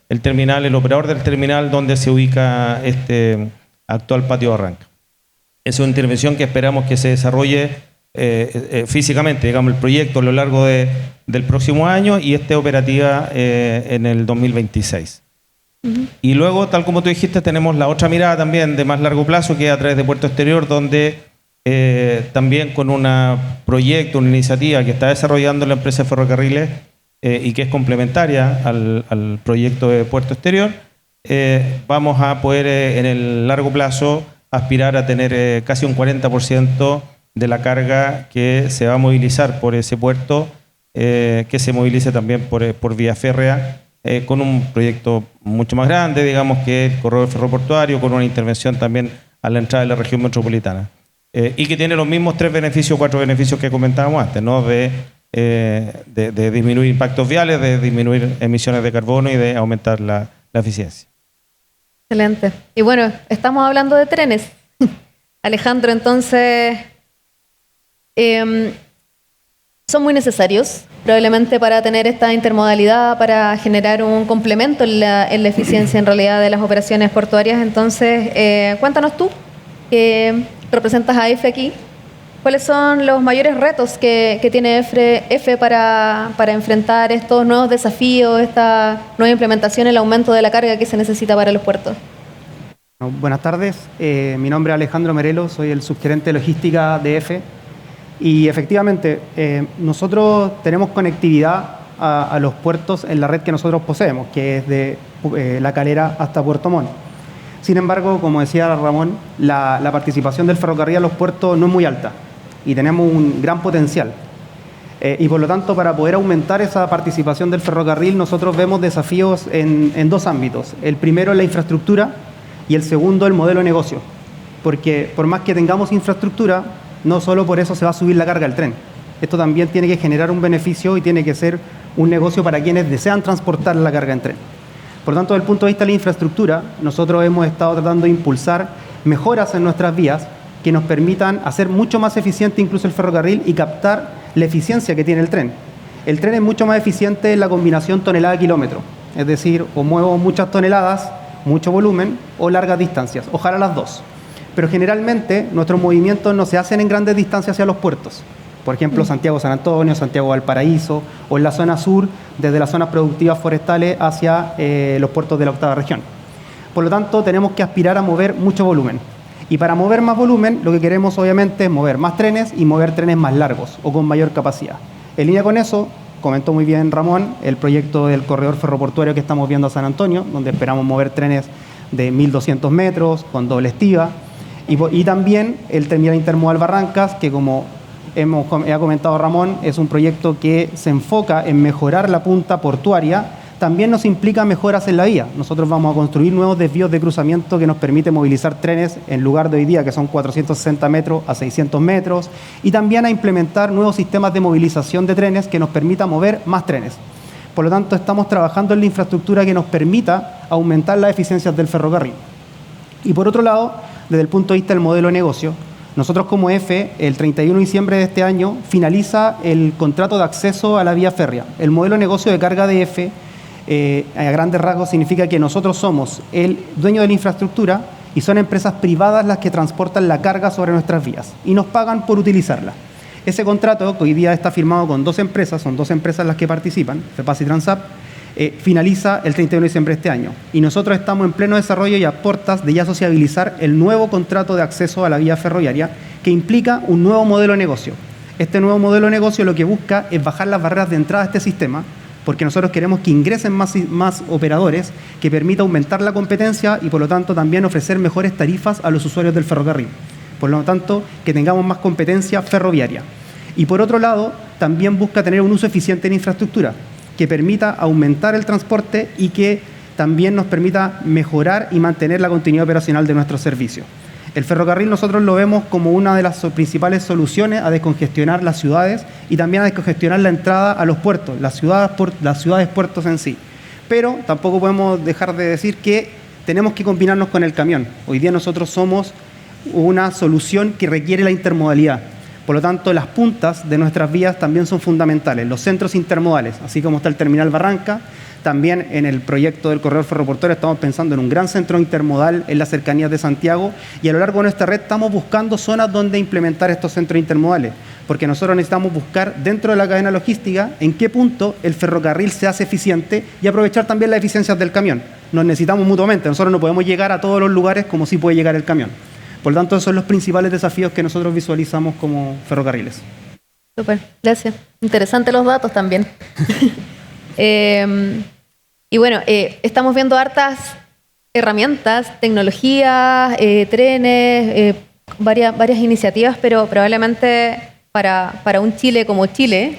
I: el terminal, el operador del terminal donde se ubica este actual Patio Barranca. Es una intervención que esperamos que se desarrolle físicamente, digamos, el proyecto a lo largo del próximo año y esté operativa en el 2026. Y luego, tal como tú dijiste, tenemos la otra mirada también de más largo plazo, que es a través de Puerto Exterior, donde también con un proyecto, una iniciativa que está desarrollando la empresa de ferrocarriles y que es complementaria al proyecto de Puerto Exterior, vamos a poder en el largo plazo aspirar a tener casi un 40% de la carga que se va a movilizar por ese puerto, que se movilice también por vía férrea, con un proyecto mucho más grande, digamos, que el corredor ferroportuario, con una intervención también a la entrada de la región metropolitana. Y que tiene los mismos 3 beneficios, 4 beneficios que comentábamos antes, ¿no? De disminuir impactos viales, de disminuir emisiones de carbono y de aumentar la eficiencia.
D: Excelente. Y bueno, estamos hablando de trenes. Alejandro, entonces, son muy necesarios, probablemente para tener esta intermodalidad, para generar un complemento en la eficiencia en realidad de las operaciones portuarias. Entonces, cuéntanos tú, que representas a EFE aquí, ¿cuáles son los mayores retos que tiene EFE para enfrentar estos nuevos desafíos, esta nueva implementación, el aumento de la carga que se necesita para los puertos?
J: Bueno, buenas tardes, mi nombre es Alejandro Merelo, soy el subgerente de logística de EFE y efectivamente nosotros tenemos conectividad a los puertos en la red que nosotros poseemos, que es de La Calera hasta Puerto Montt. Sin embargo, como decía Ramón, la participación del ferrocarril a los puertos no es muy alta y tenemos un gran potencial. Y por lo tanto, para poder aumentar esa participación del ferrocarril, nosotros vemos desafíos en 2 ámbitos. El primero es la infraestructura y el segundo el modelo de negocio. Porque por más que tengamos infraestructura, no solo por eso se va a subir la carga del tren. Esto también tiene que generar un beneficio y tiene que ser un negocio para quienes desean transportar la carga en tren. Por lo tanto, desde el punto de vista de la infraestructura, nosotros hemos estado tratando de impulsar mejoras en nuestras vías que nos permitan hacer mucho más eficiente incluso el ferrocarril y captar la eficiencia que tiene el tren. El tren es mucho más eficiente en la combinación tonelada-kilómetro, es decir, o muevo muchas toneladas, mucho volumen, o largas distancias, ojalá las dos. Pero generalmente nuestros movimientos no se hacen en grandes distancias hacia los puertos. Por ejemplo, Santiago-San Antonio, Santiago-Valparaíso, o en la zona sur, desde las zonas productivas forestales hacia los puertos de la octava región. Por lo tanto, tenemos que aspirar a mover mucho volumen. Y para mover más volumen, lo que queremos obviamente es mover más trenes y mover trenes más largos o con mayor capacidad. En línea con eso, comentó muy bien Ramón, el proyecto del corredor ferroportuario que estamos viendo a San Antonio, donde esperamos mover trenes de 1.200 metros con doble estiba. Y también el terminal intermodal Barrancas, que como ha comentado Ramón, es un proyecto que se enfoca en mejorar la punta portuaria, también nos implica mejoras en la vía. Nosotros vamos a construir nuevos desvíos de cruzamiento que nos permite movilizar trenes en lugar de hoy día, que son 460 metros a 600 metros, y también a implementar nuevos sistemas de movilización de trenes que nos permita mover más trenes. Por lo tanto, estamos trabajando en la infraestructura que nos permita aumentar las eficiencias del ferrocarril. Y por otro lado, desde el punto de vista del modelo de negocio, nosotros como EFE, el 31 de diciembre de este año, finaliza el contrato de acceso a la vía férrea. El modelo de negocio de carga de EFE, a grandes rasgos, significa que nosotros somos el dueño de la infraestructura y son empresas privadas las que transportan la carga sobre nuestras vías y nos pagan por utilizarla. Ese contrato, que hoy día está firmado con 2 empresas, son 2 empresas las que participan, FEPAS y Transap, finaliza el 31 de diciembre de este año. Y nosotros estamos en pleno desarrollo y a puertas de ya sociabilizar el nuevo contrato de acceso a la vía ferroviaria, que implica un nuevo modelo de negocio. Este nuevo modelo de negocio lo que busca es bajar las barreras de entrada a este sistema, porque nosotros queremos que ingresen más operadores, que permita aumentar la competencia y por lo tanto también ofrecer mejores tarifas a los usuarios del ferrocarril. Por lo tanto, que tengamos más competencia ferroviaria. Y por otro lado, también busca tener un uso eficiente en infraestructura, que permita aumentar el transporte y que también nos permita mejorar y mantener la continuidad operacional de nuestros servicios. El ferrocarril nosotros lo vemos como una de las principales soluciones a descongestionar las ciudades y también a descongestionar la entrada a los puertos, las ciudades puertos en sí. Pero tampoco podemos dejar de decir que tenemos que combinarnos con el camión. Hoy día nosotros somos una solución que requiere la intermodalidad. Por lo tanto, las puntas de nuestras vías también son fundamentales. Los centros intermodales, así como está el terminal Barranca, También en el proyecto del corredor ferroportuario estamos pensando en un gran centro intermodal en las cercanías de Santiago, y a lo largo de nuestra red estamos buscando zonas donde implementar estos centros intermodales, porque nosotros necesitamos buscar dentro de la cadena logística en qué punto el ferrocarril se hace eficiente y aprovechar también las eficiencias del camión. Nos necesitamos mutuamente, nosotros no podemos llegar a todos los lugares como sí puede llegar el camión. Por lo tanto, esos son los principales desafíos que nosotros visualizamos como ferrocarriles.
D: Súper, gracias. Interesantes los datos también. Y bueno, estamos viendo hartas herramientas, tecnologías, trenes, varias iniciativas, pero probablemente para un Chile como Chile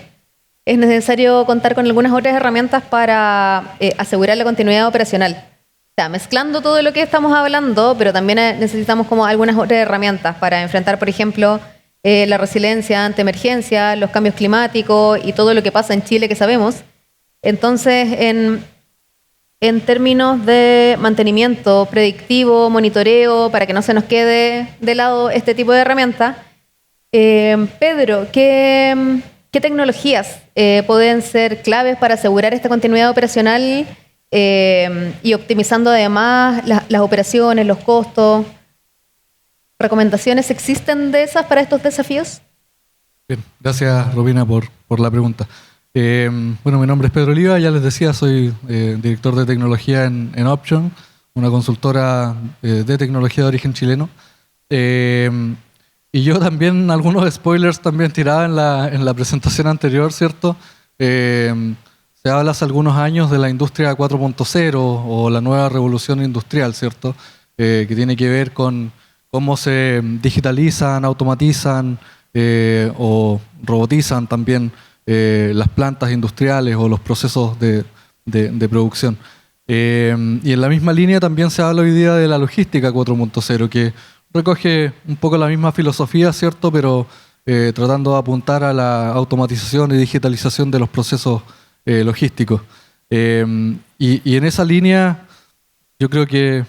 D: es necesario contar con algunas otras herramientas para asegurar la continuidad operacional. O sea, mezclando todo lo que estamos hablando, pero también necesitamos como algunas otras herramientas para enfrentar, por ejemplo, la resiliencia ante emergencia, los cambios climáticos y todo lo que pasa en Chile que sabemos. Entonces, en términos de mantenimiento predictivo, monitoreo, para que no se nos quede de lado este tipo de herramientas, Pedro, ¿qué tecnologías pueden ser claves para asegurar esta continuidad operacional y optimizando además las operaciones, los costos? ¿Recomendaciones existen de esas para estos desafíos?
C: Bien, gracias Robina por la pregunta. Bueno, mi nombre es Pedro Oliva, ya les decía, soy director de tecnología en Option, una consultora de tecnología de origen chileno. Y yo también, algunos spoilers también tiraba en la presentación anterior, ¿cierto? Se habla hace algunos años de la industria 4.0 o la nueva revolución industrial, ¿cierto? Que tiene que ver con cómo se digitalizan, automatizan o robotizan también las plantas industriales o los procesos de producción. Y en la misma línea también se habla hoy día de la logística 4.0, que recoge un poco la misma filosofía, ¿cierto? Pero tratando de apuntar a la automatización y digitalización de los procesos logísticos. Y en esa línea yo creo que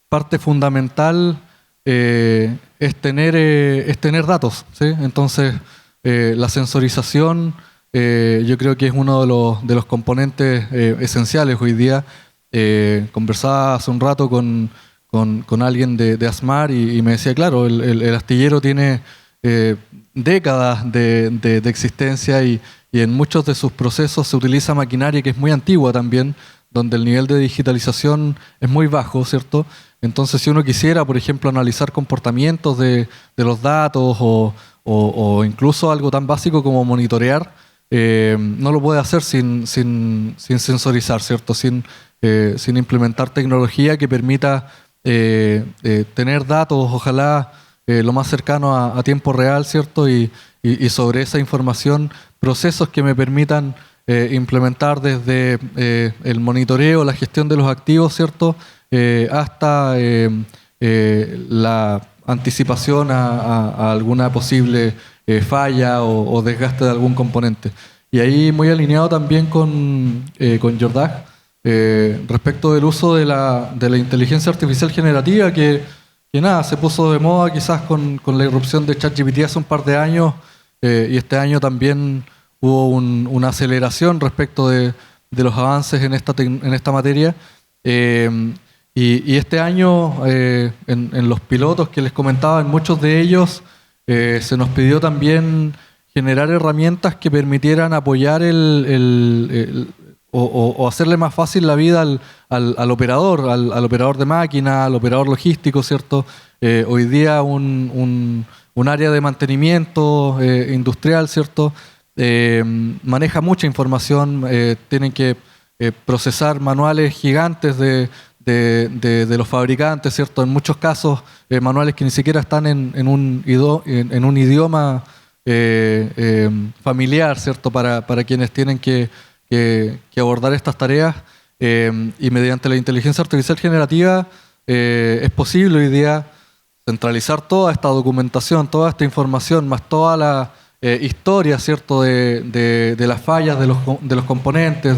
C: parte fundamental es tener datos, ¿sí? Entonces la sensorización yo creo que es uno de los componentes esenciales hoy día. Conversaba hace un rato con alguien de ASMAR y me decía, claro, el astillero tiene décadas de existencia y en muchos de sus procesos se utiliza maquinaria que es muy antigua también, donde el nivel de digitalización es muy bajo, ¿cierto? Entonces, si uno quisiera, por ejemplo, analizar comportamientos de los datos o incluso algo tan básico como monitorear, no lo puede hacer sin sensorizar, ¿cierto? Sin implementar tecnología que permita tener datos, ojalá lo más cercano a tiempo real, ¿cierto? Y sobre esa información, procesos que me permitan implementar desde el monitoreo, la gestión de los activos, ¿cierto? Hasta la anticipación a alguna posible falla o desgaste de algún componente. Y ahí muy alineado también con Jordag, respecto del uso de la inteligencia artificial generativa, que nada, se puso de moda quizás con la irrupción de ChatGPT hace un par de años, y este año también hubo una aceleración respecto de los avances en esta materia. Y este año, en los pilotos que les comentaba, en muchos de ellos se nos pidió también generar herramientas que permitieran apoyar o hacerle más fácil la vida al operador, al operador de máquina, al operador logístico, ¿cierto? Hoy día un área de mantenimiento industrial, ¿cierto? Maneja mucha información, tienen que procesar manuales gigantes de los fabricantes, ¿cierto? En muchos casos, manuales que ni siquiera están en un idioma familiar, ¿cierto? Para quienes tienen que abordar estas tareas, y mediante la inteligencia artificial generativa es posible hoy día centralizar toda esta documentación, toda esta información, más toda la historia, ¿cierto? de las fallas de los componentes,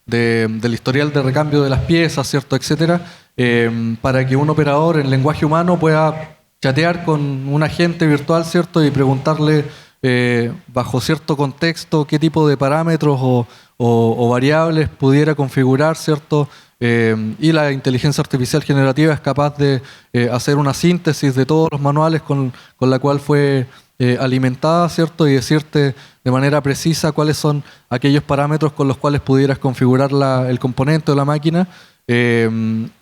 C: del historial de recambio de las piezas, ¿cierto? Etcétera, para que un operador en lenguaje humano pueda chatear con un agente virtual, ¿cierto? Y preguntarle bajo cierto contexto, qué tipo de parámetros o variables pudiera configurar, ¿cierto? Y la inteligencia artificial generativa es capaz de hacer una síntesis de todos los manuales con la cual fue alimentada, ¿cierto? Y decirte de manera precisa cuáles son aquellos parámetros con los cuales pudieras configurar el componente o la máquina,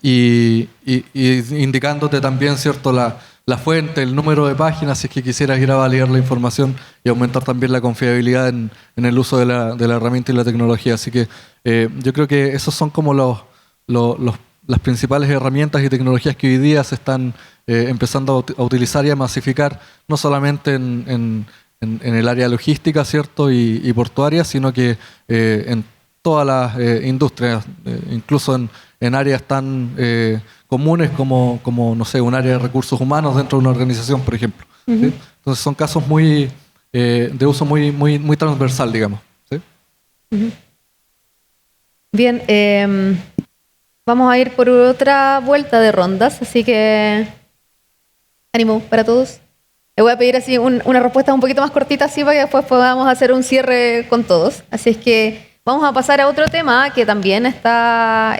C: y indicándote también, ¿cierto?, la fuente, el número de páginas, si es que quisieras ir a validar la información y aumentar también la confiabilidad en el uso de la herramienta y la tecnología. Así que yo creo que esos son como las principales herramientas y tecnologías que hoy día se están empezando a utilizar y a masificar, no solamente en el área logística, ¿cierto?, y portuaria, sino que en todas las industrias, incluso en áreas tan comunes como, no sé, un área de recursos humanos dentro de una organización, por ejemplo. ¿Sí? Entonces son casos de uso muy transversal, digamos. ¿Sí?
D: Bien, vamos a ir por otra vuelta de rondas, así que ánimo para todos. Le voy a pedir así una respuesta un poquito más cortita, así para que después podamos hacer un cierre con todos. Así es que vamos a pasar a otro tema que también está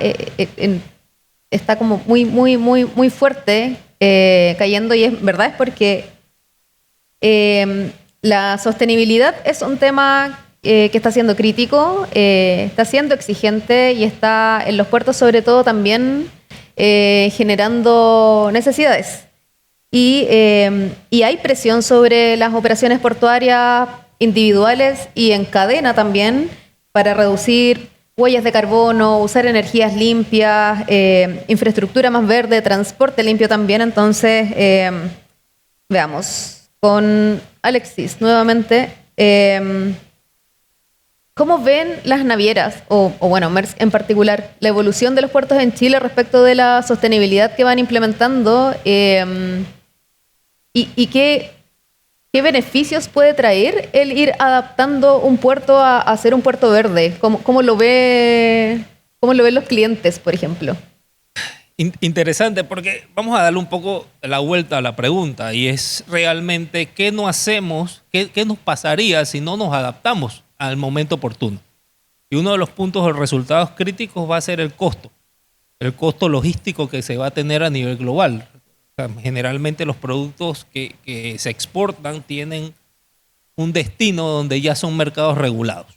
D: como muy fuerte cayendo, y es verdad, es porque la sostenibilidad es un tema que está siendo crítico, está siendo exigente y está en los puertos sobre todo también generando necesidades. Y hay presión sobre las operaciones portuarias individuales y en cadena también para reducir huellas de carbono, usar energías limpias, infraestructura más verde, transporte limpio también. Entonces, veamos, con Alexis nuevamente, ¿cómo ven las navieras, o bueno, Maersk en particular, la evolución de los puertos en Chile respecto de la sostenibilidad que van implementando? ¿Y qué beneficios puede traer el ir adaptando un puerto a ser un puerto verde? ¿Cómo lo ven los clientes, por ejemplo?
E: Interesante, porque vamos a darle un poco la vuelta a la pregunta, y es realmente qué no hacemos, qué nos pasaría si no nos adaptamos al momento oportuno. Y uno de los puntos o resultados críticos va a ser el costo logístico que se va a tener a nivel global. Generalmente los productos que se exportan tienen un destino donde ya son mercados regulados.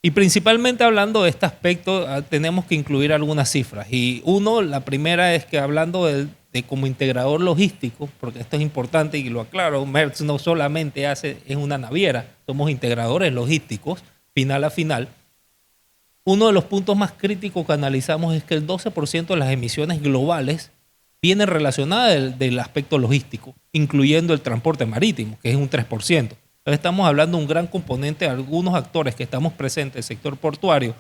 E: Y principalmente hablando de este aspecto, tenemos que incluir algunas cifras. Y la primera es que hablando de como integrador logístico, porque esto es importante y lo aclaro, Maersk no solamente es una naviera, somos integradores logísticos, final a final. Uno de los puntos más críticos que analizamos es que el 12% de las emisiones globales viene relacionada del aspecto logístico, incluyendo el transporte marítimo, que es un 3%. Entonces estamos hablando de un gran componente de algunos actores que estamos presentes, el sector portuario,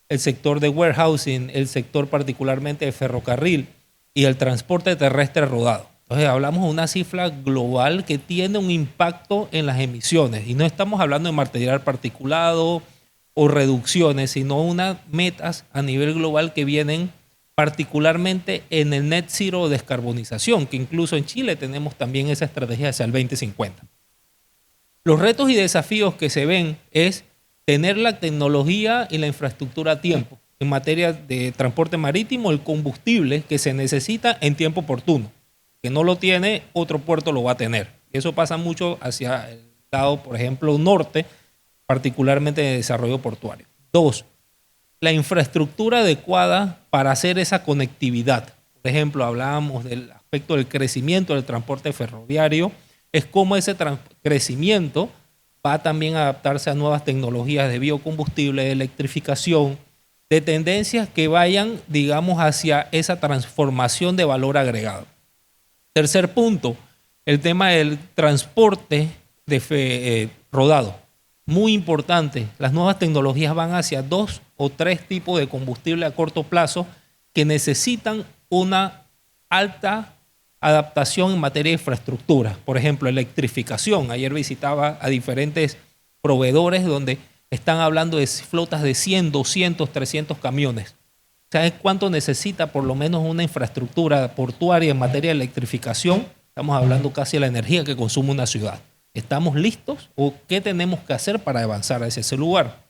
E: el sector de warehousing, el sector particularmente de ferrocarril y el transporte terrestre rodado. Entonces hablamos de una cifra global que tiene un impacto en las emisiones, y no estamos hablando de material particulado o reducciones, sino unas metas a nivel global que vienen particularmente en el net zero descarbonización, que incluso en Chile tenemos también esa estrategia hacia el 2050. Los retos y desafíos que se ven es tener la tecnología y la infraestructura a tiempo. En materia de transporte marítimo, el combustible que se necesita en tiempo oportuno, que no lo tiene, otro puerto lo va a tener. Eso pasa mucho hacia el lado, por ejemplo, norte, particularmente de desarrollo portuario. 2, la infraestructura adecuada para hacer esa conectividad. Por ejemplo, hablábamos del aspecto del crecimiento del transporte ferroviario, es cómo ese crecimiento va también a adaptarse a nuevas tecnologías de biocombustible, de electrificación, de tendencias que vayan, digamos, hacia esa transformación de valor agregado. Tercer punto, el tema del transporte rodado. Muy importante, las nuevas tecnologías van hacia 2 o 3 tipos de combustible a corto plazo que necesitan una alta adaptación en materia de infraestructura. Por ejemplo, electrificación. Ayer visitaba a diferentes proveedores donde están hablando de flotas de 100, 200, 300 camiones. ¿Sabes cuánto necesita por lo menos una infraestructura portuaria en materia de electrificación? Estamos hablando casi de la energía que consume una ciudad. ¿Estamos listos o qué tenemos que hacer para avanzar hacia ese lugar?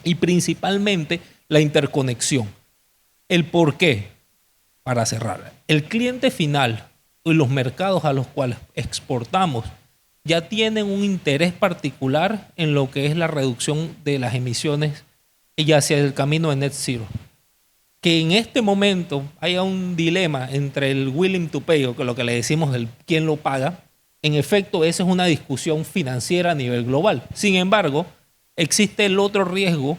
E: Y principalmente la interconexión. ¿El por qué? Para cerrar, el cliente final y los mercados a los cuales exportamos ya tienen un interés particular en lo que es la reducción de las emisiones y hacia el camino de net zero. Que en este momento haya un dilema entre el willing to pay, o lo que le decimos el quién lo paga, en efecto, esa es una discusión financiera a nivel global. Sin embargo, existe el otro riesgo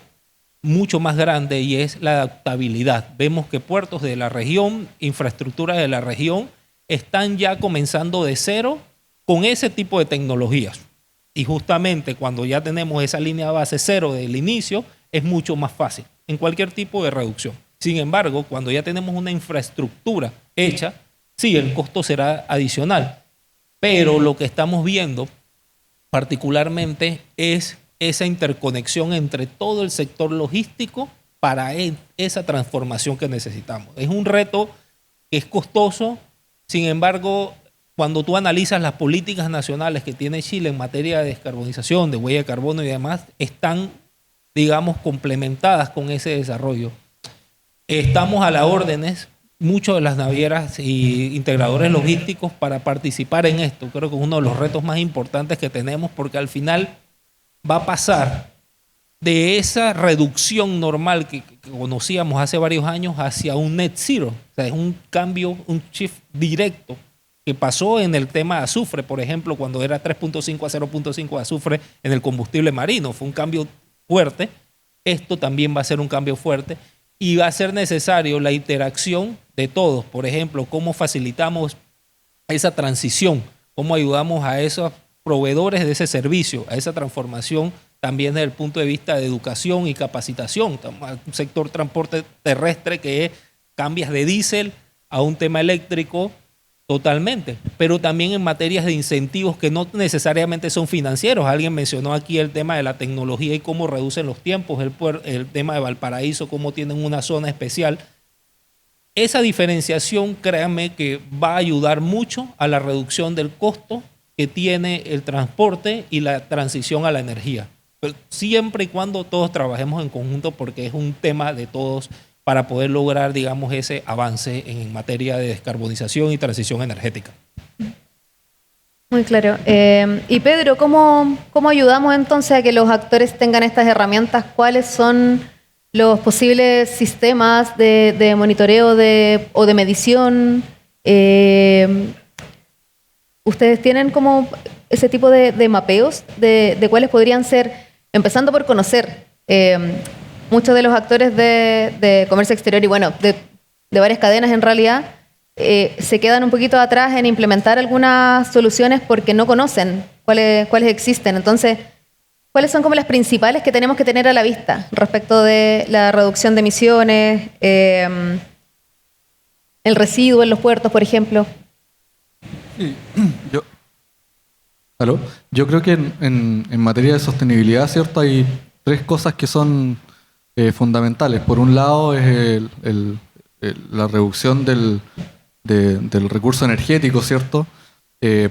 E: mucho más grande y es la adaptabilidad. Vemos que puertos de la región, infraestructuras de la región, están ya comenzando de cero con ese tipo de tecnologías. Y justamente cuando ya tenemos esa línea base cero del inicio, es mucho más fácil en cualquier tipo de reducción. Sin embargo, cuando ya tenemos una infraestructura hecha, sí, el costo será adicional. Pero lo que estamos viendo particularmente es esa interconexión entre todo el sector logístico para esa transformación que necesitamos. Es un reto que es costoso, sin embargo, cuando tú analizas las políticas nacionales que tiene Chile en materia de descarbonización, de huella de carbono y demás, están, digamos, complementadas con ese desarrollo. Estamos a las órdenes, muchas de las navieras y integradores logísticos para participar en esto. Creo que es uno de los retos más importantes que tenemos porque al final va a pasar de esa reducción normal que conocíamos hace varios años hacia un net zero. O sea, es un cambio, un shift directo que pasó en el tema de azufre, por ejemplo, cuando era 3.5 a 0.5 de azufre en el combustible marino. Fue un cambio fuerte. Esto también va a ser un cambio fuerte y va a ser necesario la interacción de todos. Por ejemplo, cómo facilitamos esa transición, cómo ayudamos a esos proveedores de ese servicio, a esa transformación también desde el punto de vista de educación y capacitación. Un sector transporte terrestre que cambias de diésel a un tema eléctrico totalmente, pero también en materias de incentivos que no necesariamente son financieros. Alguien mencionó aquí el tema de la tecnología y cómo reducen los tiempos, el tema de Valparaíso, cómo tienen una zona especial. Esa diferenciación, créanme, que va a ayudar mucho a la reducción del costo que tiene el transporte y la transición a la energía. Pero siempre y cuando todos trabajemos en conjunto, porque es un tema de todos para poder lograr, digamos, ese avance en materia de descarbonización y transición energética.
D: Muy claro. Y Pedro, ¿cómo ayudamos entonces a que los actores tengan estas herramientas? ¿Cuáles son los posibles sistemas de monitoreo o de medición? ¿Ustedes tienen como ese tipo de mapeos de cuáles podrían ser, empezando por conocer muchos de los actores de comercio exterior y bueno, de varias cadenas en realidad, se quedan un poquito atrás en implementar algunas soluciones porque no conocen cuáles existen? Entonces, ¿cuáles son como las principales que tenemos que tener a la vista respecto de la reducción de emisiones, el residuo en los puertos, por ejemplo?
C: Sí. Yo creo que en materia de sostenibilidad, ¿cierto? Hay tres cosas que son fundamentales. Por un lado es la reducción del recurso energético, ¿cierto?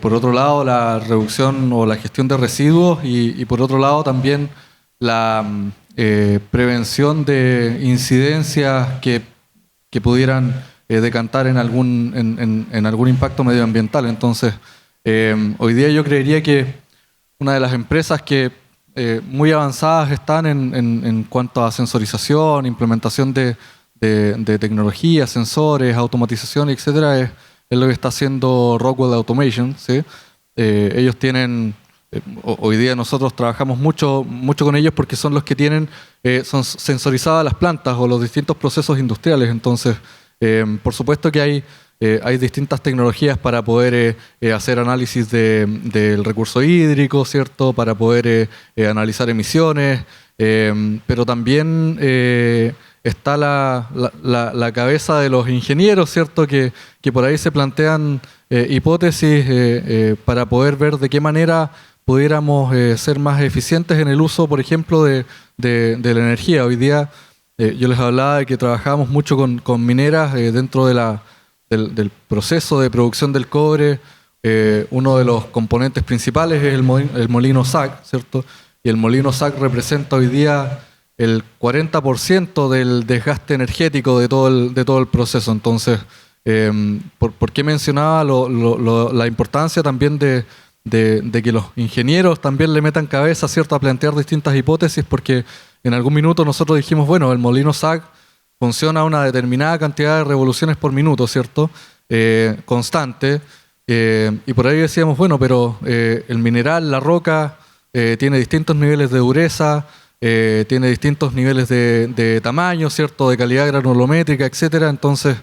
C: Por otro lado, la reducción o la gestión de residuos y por otro lado también la prevención de incidencias que pudieran decantar en algún impacto medioambiental. Entonces, hoy día yo creería que una de las empresas que muy avanzadas están en cuanto a sensorización, implementación de tecnología, sensores, automatización, etcétera, es lo que está haciendo Rockwell Automation, ¿sí? Ellos tienen, hoy día nosotros trabajamos mucho con ellos porque son los que tienen, son sensorizadas las plantas o los distintos procesos industriales. Entonces, por supuesto que hay distintas tecnologías para poder hacer análisis del recurso hídrico, ¿cierto? Para poder analizar emisiones, pero también está la cabeza de los ingenieros, ¿cierto? Que por ahí se plantean hipótesis para poder ver de qué manera pudiéramos ser más eficientes en el uso, por ejemplo, de la energía. Hoy día yo les hablaba de que trabajamos mucho con mineras dentro del proceso de producción del cobre. uno de los componentes principales es el molino SAC, ¿cierto? Y el molino SAC representa hoy día el 40% del desgaste energético de todo el proceso. Entonces, ¿por qué mencionaba la importancia también de que los ingenieros también le metan cabeza, ¿cierto?, a plantear distintas hipótesis? Porque en algún minuto nosotros dijimos, bueno, el molino SAC funciona a una determinada cantidad de revoluciones por minuto, ¿cierto?, constante. Y por ahí decíamos, bueno, pero el mineral, la roca, tiene distintos niveles de dureza, tiene distintos niveles de tamaño, ¿cierto?, de calidad granulométrica, etcétera. Entonces,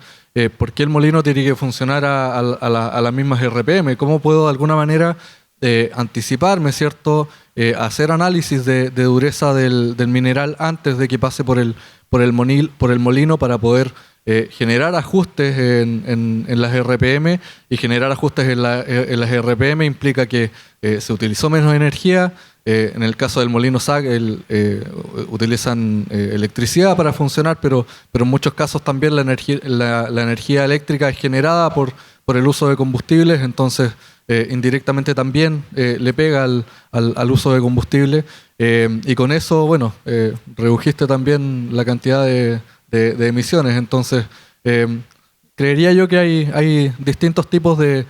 C: ¿por qué el molino tiene que funcionar a las mismas RPM? ¿Cómo puedo de alguna manera anticiparme, ¿cierto?, hacer análisis de dureza del mineral antes de que pase por el molino para poder generar ajustes en las RPM? Y generar ajustes en las RPM implica que se utilizó menos energía. En el caso del molino SAC utilizan electricidad para funcionar, pero en muchos casos también la energía eléctrica es generada por el uso de combustibles. Entonces indirectamente también le pega al uso de combustible, y con eso, bueno, redujiste también la cantidad de emisiones. Entonces, creería yo que hay distintos tipos de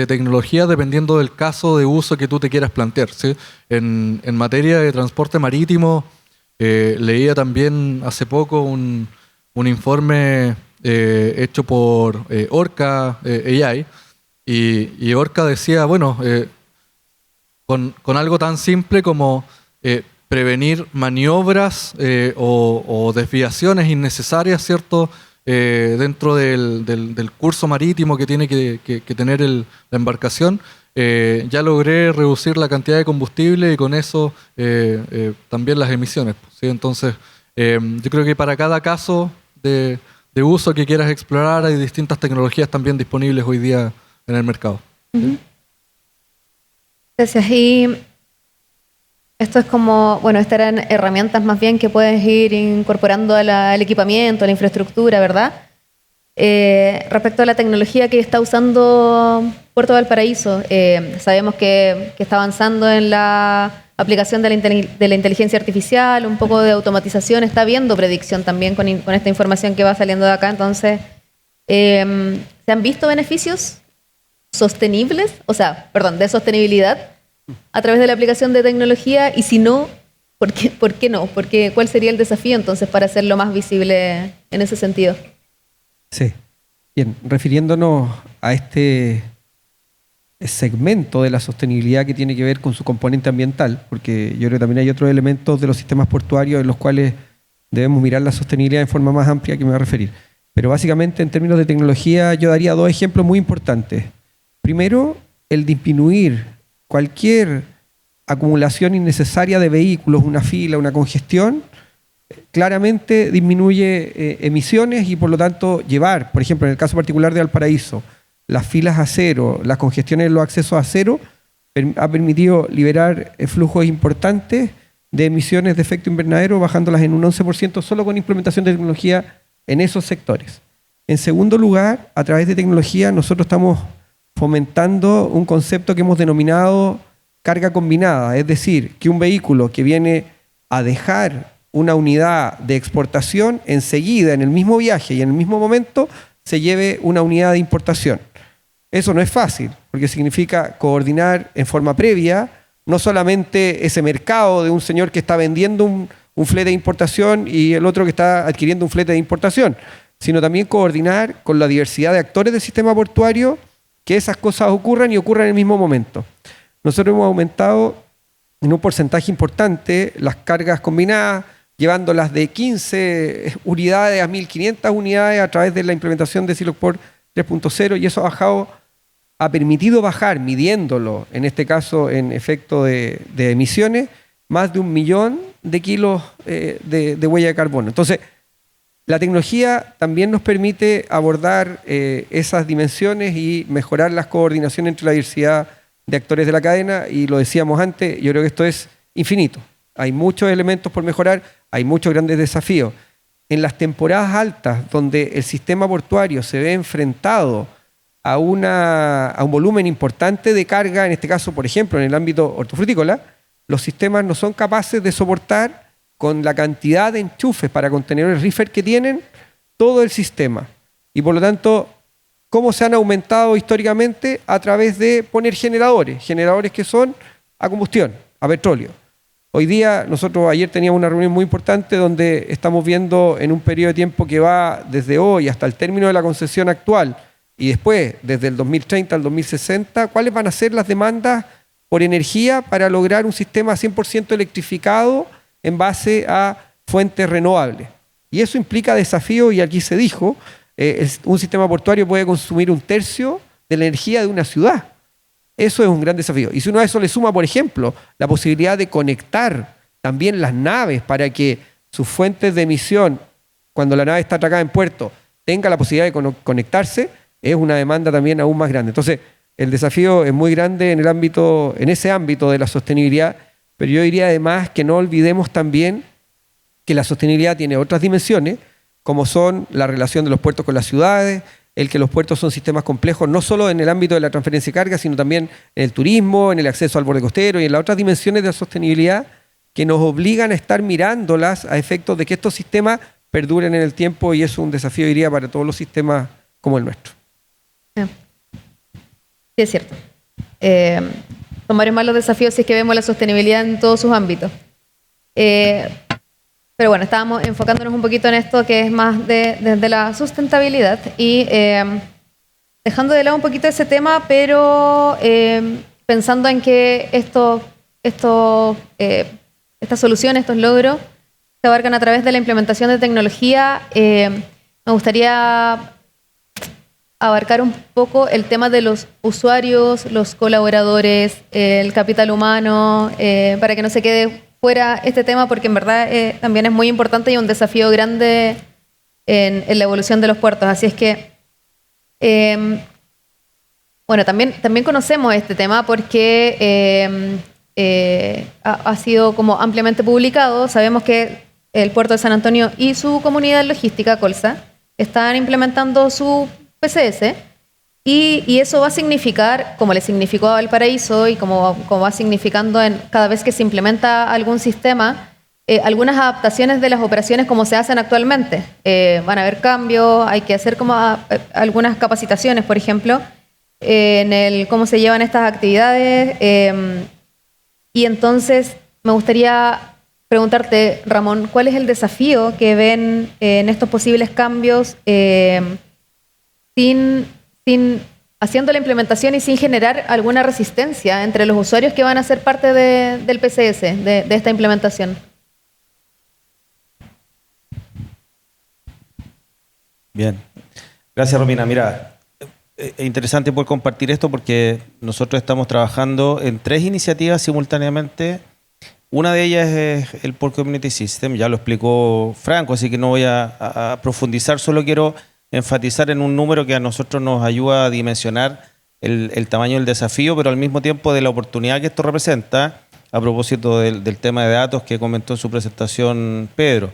C: tecnología dependiendo del caso de uso que tú te quieras plantear, ¿sí? En materia de transporte marítimo, leía también hace poco un informe hecho por Orca AI, y Orca decía, bueno, con algo tan simple como prevenir maniobras o desviaciones innecesarias, ¿cierto?, dentro del curso marítimo que tiene que tener la embarcación, ya logré reducir la cantidad de combustible y con eso también las emisiones, ¿sí? Entonces, yo creo que para cada caso de uso que quieras explorar hay distintas tecnologías también disponibles hoy día en el mercado.
D: Gracias. Y esto es como, bueno, estas eran herramientas más bien que puedes ir incorporando al equipamiento, a la infraestructura, ¿verdad? Respecto a la tecnología que está usando Puerto Valparaíso, sabemos que está avanzando en la aplicación de la inteligencia artificial, un poco de automatización, está viendo predicción también con esta información que va saliendo de acá. Entonces, ¿se han visto beneficios sostenibles, de sostenibilidad a través de la aplicación de tecnología? Y si no, ¿por qué no? ¿Cuál sería el desafío entonces para hacerlo más visible en ese sentido?
F: Sí. Bien, refiriéndonos a este segmento de la sostenibilidad que tiene que ver con su componente ambiental, porque yo creo que también hay otros elementos de los sistemas portuarios en los cuales debemos mirar la sostenibilidad en forma más amplia que me voy a referir. Pero básicamente en términos de tecnología yo daría dos ejemplos muy importantes. Primero, el disminuir cualquier acumulación innecesaria de vehículos, una fila, una congestión, claramente disminuye emisiones y por lo tanto llevar, por ejemplo, en el caso particular de Valparaíso, las filas a cero, las congestiones en los accesos a cero, ha permitido liberar flujos importantes de emisiones de efecto invernadero, bajándolas en un 11% solo con implementación de tecnología en esos sectores. En segundo lugar, a través de tecnología nosotros estamos fomentando un concepto que hemos denominado carga combinada, es decir, que un vehículo que viene a dejar una unidad de exportación enseguida, en el mismo viaje y en el mismo momento, se lleve una unidad de importación. Eso no es fácil, porque significa coordinar en forma previa, no solamente ese mercado de un señor que está vendiendo un flete de importación y el otro que está adquiriendo un flete de importación, sino también coordinar con la diversidad de actores del sistema portuario que esas cosas ocurran y ocurran en el mismo momento. Nosotros hemos aumentado en un porcentaje importante las cargas combinadas, llevándolas de 15 unidades a 1.500 unidades a través de la implementación de Siloport 3.0, y eso ha permitido bajar, midiéndolo, en este caso en efecto de emisiones, más de 1 millón de kilos de huella de carbono. Entonces, la tecnología también nos permite abordar esas dimensiones y mejorar las coordinaciones entre la diversidad de actores de la cadena, y lo decíamos antes, yo creo que esto es infinito. Hay muchos elementos por mejorar, hay muchos grandes desafíos. En las temporadas altas, donde el sistema portuario se ve enfrentado a un volumen importante de carga, en este caso, por ejemplo, en el ámbito hortofrutícola, los sistemas no son capaces de soportar con la cantidad de enchufes para contenedores reefer que tienen todo el sistema. Y por lo tanto, ¿cómo se han aumentado históricamente? A través de poner generadores que son a combustión, a petróleo. Hoy día, nosotros ayer teníamos una reunión muy importante donde estamos viendo en un periodo de tiempo que va desde hoy hasta el término de la concesión actual y después, desde el 2030 al 2060, cuáles van a ser las demandas por energía para lograr un sistema 100% electrificado en base a fuentes renovables. Y eso implica desafíos, y aquí se dijo, un sistema portuario puede consumir 1/3 de la energía de una ciudad. Eso es un gran desafío. Y si uno a eso le suma, por ejemplo, la posibilidad de conectar también las naves para que sus fuentes de emisión, cuando la nave está atracada en puerto, tenga la posibilidad de conectarse, es una demanda también aún más grande. Entonces, el desafío es muy grande en ese ámbito de la sostenibilidad, pero yo diría además que no olvidemos también que la sostenibilidad tiene otras dimensiones, como son la relación de los puertos con las ciudades, el que los puertos son sistemas complejos, no solo en el ámbito de la transferencia de carga, sino también en el turismo, en el acceso al borde costero y en las otras dimensiones de la sostenibilidad que nos obligan a estar mirándolas a efectos de que estos sistemas perduren en el tiempo, y eso es un desafío, diría, para todos los sistemas como el nuestro.
D: Sí, es cierto. Son varios más los desafíos si es que vemos la sostenibilidad en todos sus ámbitos. Pero bueno, estábamos enfocándonos un poquito en esto que es más desde la sustentabilidad y dejando de lado un poquito ese tema, pero pensando en que estas soluciones, estos logros, se abarcan a través de la implementación de tecnología. Me gustaría abarcar un poco el tema de los usuarios, los colaboradores, el capital humano, para que no se quede fuera este tema, porque en verdad también es muy importante y un desafío grande en la evolución de los puertos. Así es que, bueno, también conocemos este tema porque ha sido como ampliamente publicado. Sabemos que el puerto de San Antonio y su comunidad logística, Colsa, están implementando su PCS, y eso va a significar, como le significó a Valparaíso y como va significando cada vez que se implementa algún sistema, algunas adaptaciones de las operaciones como se hacen actualmente. Van a haber cambios, hay que hacer como algunas capacitaciones, por ejemplo, en el cómo se llevan estas actividades. Y entonces me gustaría preguntarte, Ramón, ¿cuál es el desafío que ven en estos posibles cambios haciendo la implementación y sin generar alguna resistencia entre los usuarios que van a ser parte del PCS, de esta implementación?
I: Bien. Gracias, Romina. Mira, es interesante poder compartir esto porque nosotros estamos trabajando en 3 iniciativas simultáneamente. Una de ellas es el Port Community System, ya lo explicó Franco, así que no voy a profundizar, solo quiero enfatizar en un número que a nosotros nos ayuda a dimensionar el tamaño del desafío, pero al mismo tiempo de la oportunidad que esto representa, a propósito del tema de datos que comentó en su presentación Pedro.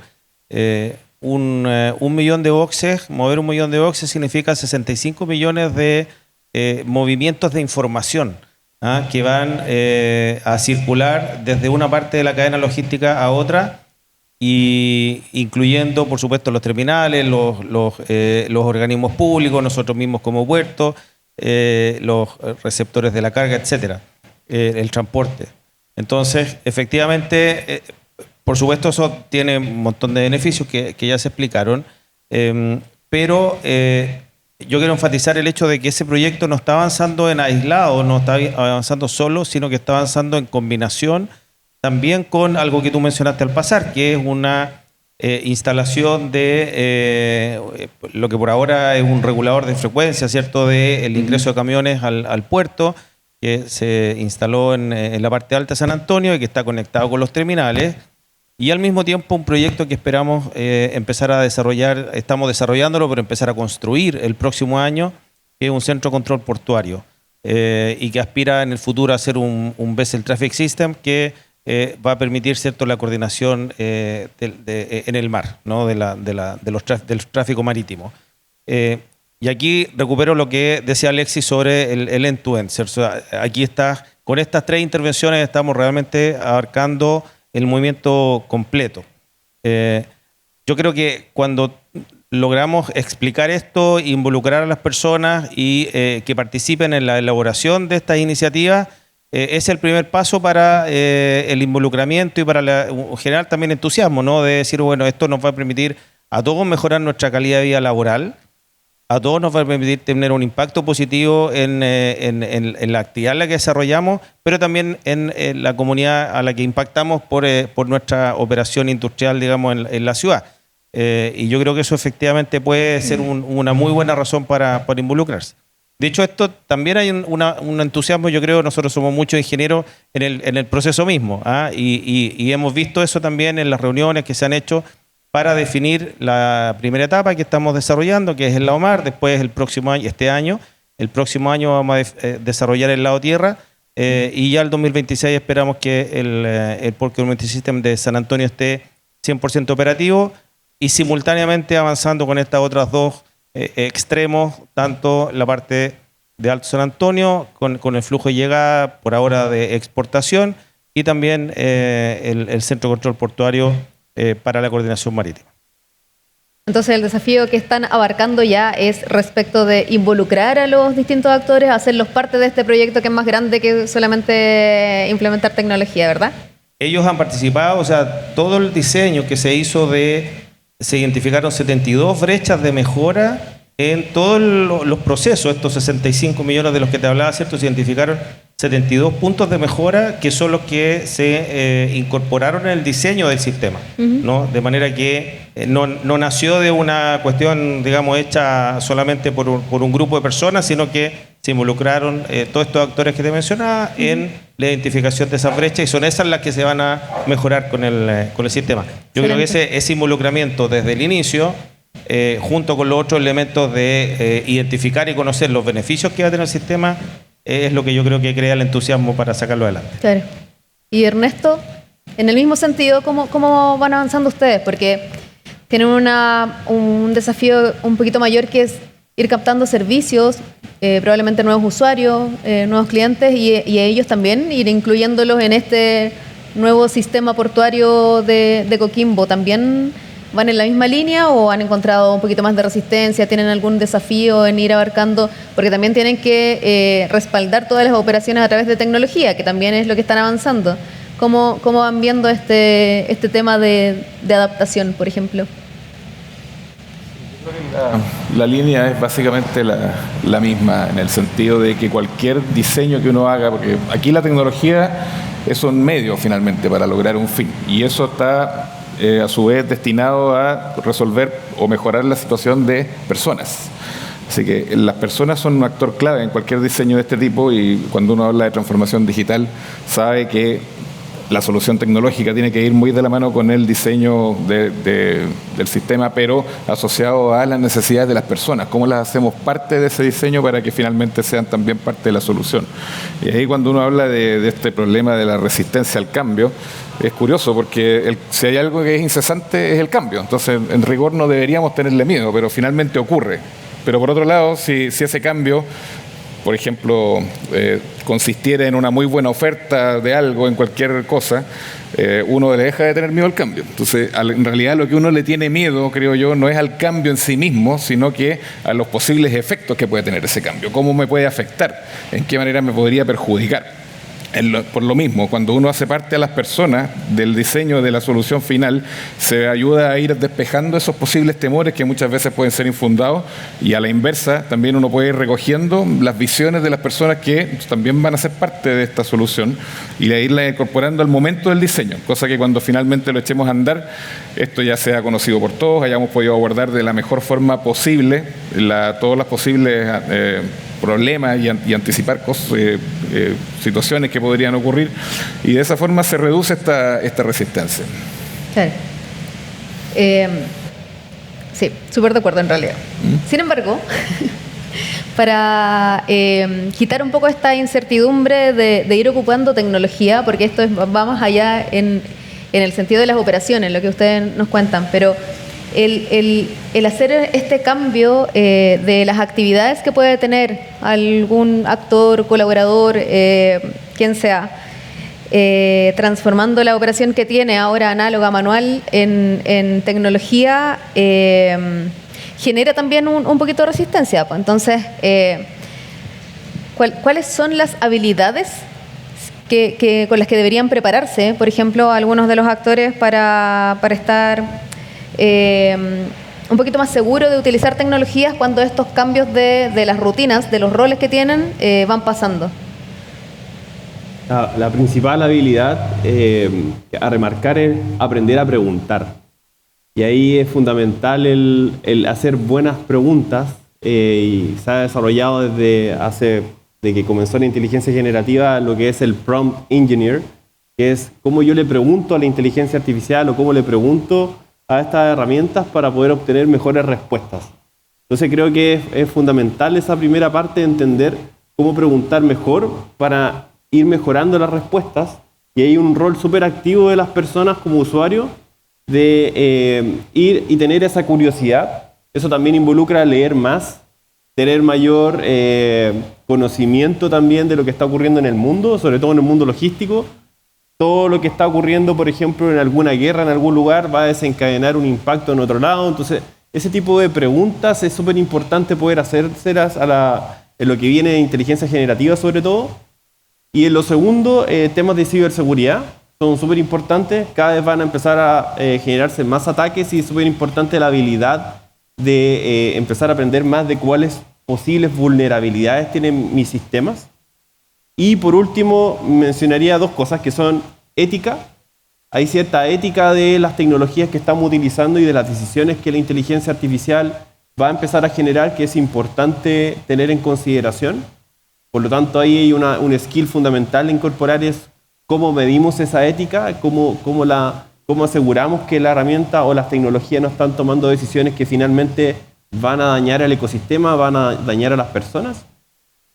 I: Un millón de boxes, mover 1 millón de boxes significa 65 millones de movimientos de información que van a circular desde una parte de la cadena logística a otra, y incluyendo, por supuesto, los terminales, los organismos públicos, nosotros mismos como puertos, los receptores de la carga, etcétera, el transporte. Entonces, efectivamente, por supuesto, eso tiene un montón de beneficios que ya se explicaron, pero yo quiero enfatizar el hecho de que ese proyecto no está avanzando en aislado, no está avanzando solo, sino que está avanzando en combinación también con algo que tú mencionaste al pasar, que es una instalación de lo que por ahora es un regulador de frecuencia, ¿cierto?, del ingreso de camiones al puerto, que se instaló en la parte alta de San Antonio y que está conectado con los terminales. Y al mismo tiempo un proyecto que esperamos empezar a desarrollar, estamos desarrollándolo, pero empezar a construir el próximo año, que es un centro de control portuario y que aspira en el futuro a ser un Vessel Traffic System que va a permitir, ¿cierto?, la coordinación en el mar, ¿no?, del tráfico marítimo. Y aquí recupero lo que decía Alexis sobre el end-to-end. O sea, aquí está, con estas 3 intervenciones estamos realmente abarcando el movimiento completo. Yo creo que cuando logramos explicar esto, involucrar a las personas y que participen en la elaboración de estas iniciativas, es el primer paso para el involucramiento y para generar también entusiasmo, ¿no? De decir, bueno, esto nos va a permitir a todos mejorar nuestra calidad de vida laboral, a todos nos va a permitir tener un impacto positivo en la actividad en la que desarrollamos, pero también en la comunidad a la que impactamos por nuestra operación industrial, digamos, en la ciudad. Y yo creo que eso efectivamente puede ser una muy buena razón para involucrarse. De hecho, esto también hay un entusiasmo, yo creo, nosotros somos muchos ingenieros en el proceso mismo, ¿ah? Y hemos visto eso también en las reuniones que se han hecho para definir la primera etapa que estamos desarrollando, que es el lado mar. Después el próximo año, el próximo año vamos a desarrollar el lado tierra, y ya el 2026 esperamos que el Port Community System de San Antonio esté 100% operativo y simultáneamente avanzando con estas otras 2 extremos, tanto la parte de Alto San Antonio con el flujo de llegada por ahora de exportación y también el Centro de Control Portuario para la coordinación marítima.
D: Entonces el desafío que están abarcando ya es respecto de involucrar a los distintos actores, hacerlos parte de este proyecto que es más grande que solamente implementar tecnología, ¿verdad?
I: Ellos han participado, o sea, todo el diseño que se hizo se identificaron 72 brechas de mejora en todos los procesos. Estos 65 millones de los que te hablaba, ¿cierto? Se identificaron 72 puntos de mejora que son los que se incorporaron en el diseño del sistema, ¿no? De manera que no nació de una cuestión, digamos, hecha solamente por un grupo de personas, sino que se involucraron todos estos actores que te mencionaba en la identificación de esas brechas y son esas las que se van a mejorar con el sistema. Yo creo que ese involucramiento desde el inicio, junto con los otros elementos de identificar y conocer los beneficios que va a tener el sistema, es lo que yo creo que crea el entusiasmo para sacarlo adelante.
D: Claro. Y Ernesto, en el mismo sentido, ¿cómo van avanzando ustedes? Porque tienen un desafío un poquito mayor que es ir captando servicios, probablemente nuevos usuarios, nuevos clientes y a ellos también ir incluyéndolos en este nuevo sistema portuario de Coquimbo. ¿También van en la misma línea o han encontrado un poquito más de resistencia? ¿Tienen algún desafío en ir abarcando? Porque también tienen que respaldar todas las operaciones a través de tecnología, que también es lo que están avanzando. ¿Cómo van viendo este tema de adaptación, por ejemplo?
H: La línea es básicamente la misma, en el sentido de que cualquier diseño que uno haga, porque aquí la tecnología es un medio finalmente para lograr un fin, y eso está a su vez destinado a resolver o mejorar la situación de personas. Así que las personas son un actor clave en cualquier diseño de este tipo, y cuando uno habla de transformación digital sabe que la solución tecnológica tiene que ir muy de la mano con el diseño del sistema, pero asociado a las necesidades de las personas. ¿Cómo las hacemos parte de ese diseño para que finalmente sean también parte de la solución? Y ahí cuando uno habla de este problema de la resistencia al cambio, es curioso porque si hay algo que es incesante es el cambio. Entonces, en rigor no deberíamos tenerle miedo, pero finalmente ocurre. Pero por otro lado, si ese cambio, por ejemplo, consistiera en una muy buena oferta de algo, en cualquier cosa, uno le deja de tener miedo al cambio. Entonces, en realidad lo que uno le tiene miedo, creo yo, no es al cambio en sí mismo, sino que a los posibles efectos que puede tener ese cambio. ¿Cómo me puede afectar? ¿En qué manera me podría perjudicar? Por lo mismo, cuando uno hace parte a las personas del diseño de la solución final, se ayuda a ir despejando esos posibles temores que muchas veces pueden ser infundados, y a la inversa también uno puede ir recogiendo las visiones de las personas que también van a ser parte de esta solución y a irla incorporando al momento del diseño, cosa que cuando finalmente lo echemos a andar, esto ya sea conocido por todos, hayamos podido abordar de la mejor forma posible todas las posibles problemas y anticipar situaciones que podrían ocurrir, y de esa forma se reduce esta resistencia.
D: Claro. Sí, súper de acuerdo en realidad. Sin embargo, para quitar un poco esta incertidumbre de ir ocupando tecnología, porque esto va más allá en el sentido de las operaciones, lo que ustedes nos cuentan, pero el hacer este cambio de las actividades que puede tener algún actor, colaborador, quien sea, transformando la operación que tiene ahora análoga, manual, en tecnología, genera también un poquito de resistencia. Entonces, ¿cuáles son las habilidades con las que deberían prepararse, por ejemplo, algunos de los actores para estar un poquito más seguros de utilizar tecnologías cuando estos cambios de las rutinas, de los roles que tienen, van pasando?
G: La principal habilidad a remarcar es aprender a preguntar. Y ahí es fundamental el hacer buenas preguntas, y se ha desarrollado desde que comenzó la inteligencia generativa lo que es el prompt engineer, que es cómo yo le pregunto a la inteligencia artificial o cómo le pregunto a estas herramientas para poder obtener mejores respuestas. Entonces creo que es fundamental esa primera parte de entender cómo preguntar mejor para ir mejorando las respuestas, y hay un rol súper activo de las personas como usuarios de ir y tener esa curiosidad. Eso también involucra leer más, tener mayor conocimiento también de lo que está ocurriendo en el mundo, sobre todo en el mundo logístico. Todo lo que está ocurriendo, por ejemplo, en alguna guerra en algún lugar va a desencadenar un impacto en otro lado. Entonces, ese tipo de preguntas es súper importante poder hacérselas en lo que viene de inteligencia generativa sobre todo. Y en lo segundo, temas de ciberseguridad son súper importantes. Cada vez van a empezar a generarse más ataques, y es súper importante la habilidad de empezar a aprender más de cuáles posibles vulnerabilidades tienen mis sistemas. Y por último, mencionaría dos cosas que son ética. Hay cierta ética de las tecnologías que estamos utilizando y de las decisiones que la inteligencia artificial va a empezar a generar, que es importante tener en consideración. Por lo tanto, ahí hay un skill fundamental a incorporar, es cómo medimos esa ética, cómo aseguramos que la herramienta o las tecnologías no están tomando decisiones que finalmente van a dañar al ecosistema, van a dañar a las personas.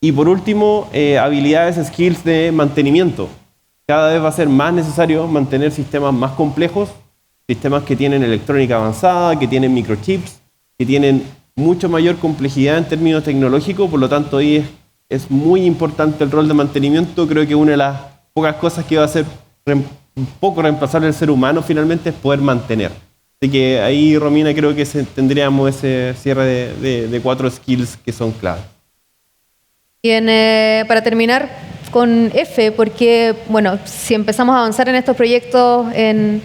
G: Y por último, habilidades, skills de mantenimiento. Cada vez va a ser más necesario mantener sistemas más complejos, sistemas que tienen electrónica avanzada, que tienen microchips, que tienen mucho mayor complejidad en términos tecnológicos. Por lo tanto, ahí es muy importante el rol de mantenimiento. Creo que una de las pocas cosas que va a hacer un poco reemplazar el ser humano finalmente es poder mantener. Así que ahí, Romina, creo que tendríamos ese cierre de 4 skills que son claves.
D: Bien, para terminar con F, porque bueno, si empezamos a avanzar en estos proyectos en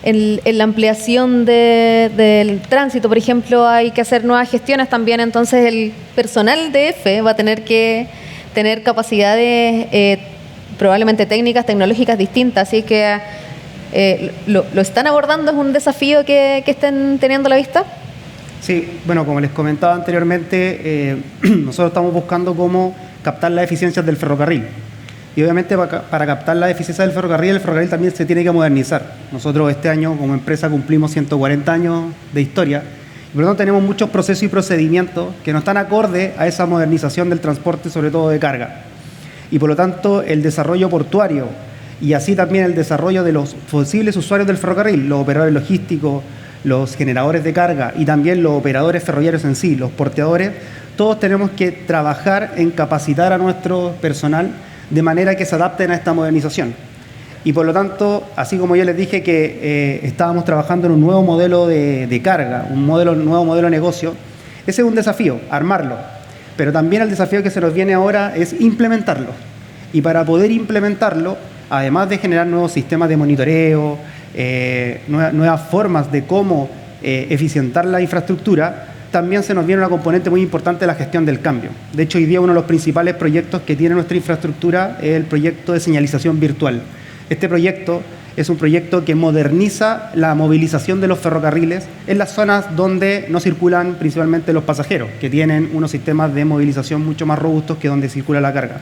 D: la ampliación del tránsito, por ejemplo, hay que hacer nuevas gestiones también. Entonces el personal de F va a tener que tener capacidades probablemente técnicas, tecnológicas distintas. Así que ¿lo están abordando? ¿Es un desafío que estén teniendo a la vista?
J: Sí, bueno, como les comentaba anteriormente, nosotros estamos buscando cómo captar las eficiencias del ferrocarril. Y obviamente para captar la eficiencia del ferrocarril, el ferrocarril también se tiene que modernizar. Nosotros este año como empresa cumplimos 140 años de historia, y por lo tanto tenemos muchos procesos y procedimientos que no están acorde a esa modernización del transporte, sobre todo de carga. Y por lo tanto el desarrollo portuario y así también el desarrollo de los posibles usuarios del ferrocarril, los operadores logísticos, los generadores de carga y también los operadores ferroviarios en sí, los porteadores, todos tenemos que trabajar en capacitar a nuestro personal de manera que se adapten a esta modernización. Y por lo tanto, así como yo les dije que estábamos trabajando en un nuevo modelo de carga, nuevo modelo de negocio, ese es un desafío, armarlo. Pero también el desafío que se nos viene ahora es implementarlo. Y para poder implementarlo, además de generar nuevos sistemas de monitoreo, nuevas formas de cómo eficientar la infraestructura, también se nos viene una componente muy importante de la gestión del cambio. De hecho, hoy día uno de los principales proyectos que tiene nuestra infraestructura es el proyecto de señalización virtual. Este proyecto es un proyecto que moderniza la movilización de los ferrocarriles en las zonas donde no circulan principalmente los pasajeros, que tienen unos sistemas de movilización mucho más robustos que donde circula la carga.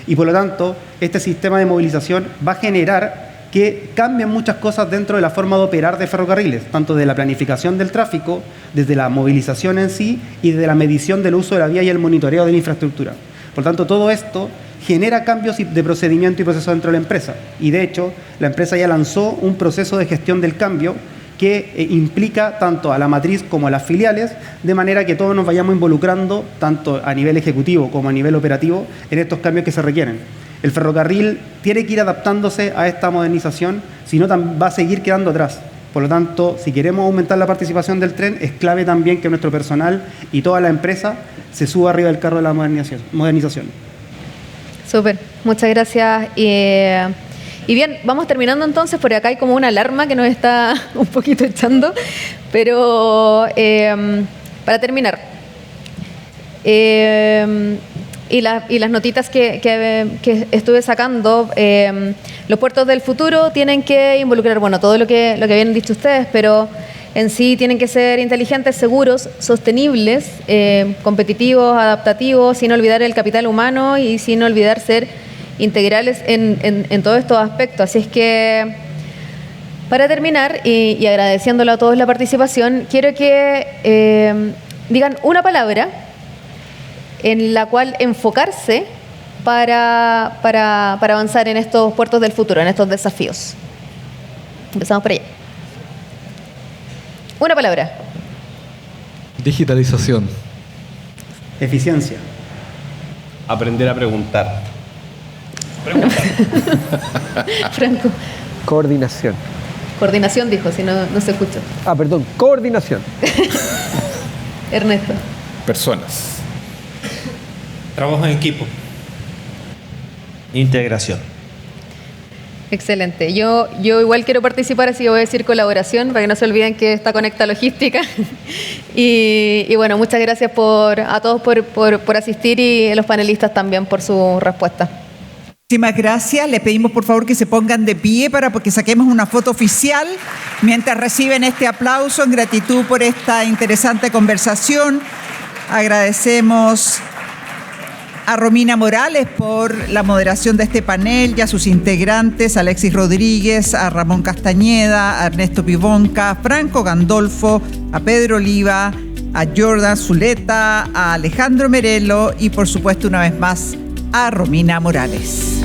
J: Y por lo tanto, este sistema de movilización va a generar que cambien muchas cosas dentro de la forma de operar de ferrocarriles, tanto de la planificación del tráfico, desde la movilización en sí y desde la medición del uso de la vía y el monitoreo de la infraestructura. Por lo tanto, todo esto genera cambios de procedimiento y proceso dentro de la empresa. Y de hecho, la empresa ya lanzó un proceso de gestión del cambio que implica tanto a la matriz como a las filiales, de manera que todos nos vayamos involucrando, tanto a nivel ejecutivo como a nivel operativo, en estos cambios que se requieren. El ferrocarril tiene que ir adaptándose a esta modernización, si no va a seguir quedando atrás. Por lo tanto, si queremos aumentar la participación del tren, es clave también que nuestro personal y toda la empresa se suba arriba del carro de la modernización.
D: Súper, muchas gracias. Y bien, vamos terminando entonces, por acá hay como una alarma que nos está un poquito echando, pero para terminar, y las notitas que estuve sacando, los puertos del futuro tienen que involucrar, bueno, todo lo que habían dicho ustedes, pero en sí tienen que ser inteligentes, seguros, sostenibles, competitivos, adaptativos, sin olvidar el capital humano y sin olvidar ser integrales en todos estos aspectos. Así es que, para terminar, y agradeciéndole a todos la participación, quiero que digan una palabra en la cual enfocarse para avanzar en estos puertos del futuro, en estos desafíos. Empezamos por allá. Una palabra.
C: Digitalización.
J: Eficiencia.
G: Aprender a preguntar.
D: Franco.
K: Coordinación.
D: Coordinación dijo, si no se escuchó.
K: Perdón, coordinación.
D: Ernesto.
H: Personas.
E: Trabajo en equipo.
I: Integración.
D: Excelente. Yo igual quiero participar, así que voy a decir colaboración, para que no se olviden que está Conecta Logística. Y bueno, muchas gracias a todos por asistir y a los panelistas también por su respuesta.
A: Muchísimas gracias. Le pedimos por favor que se pongan de pie para que saquemos una foto oficial mientras reciben este aplauso en gratitud por esta interesante conversación. Agradecemos a Romina Morales por la moderación de este panel y a sus integrantes, a Alexis Rodríguez, a Ramón Castañeda, a Ernesto Pibonca, a Franco Gandolfo, a Pedro Oliva, a Jordan Zuleta, a Alejandro Merelo y por supuesto una vez más a Romina Morales.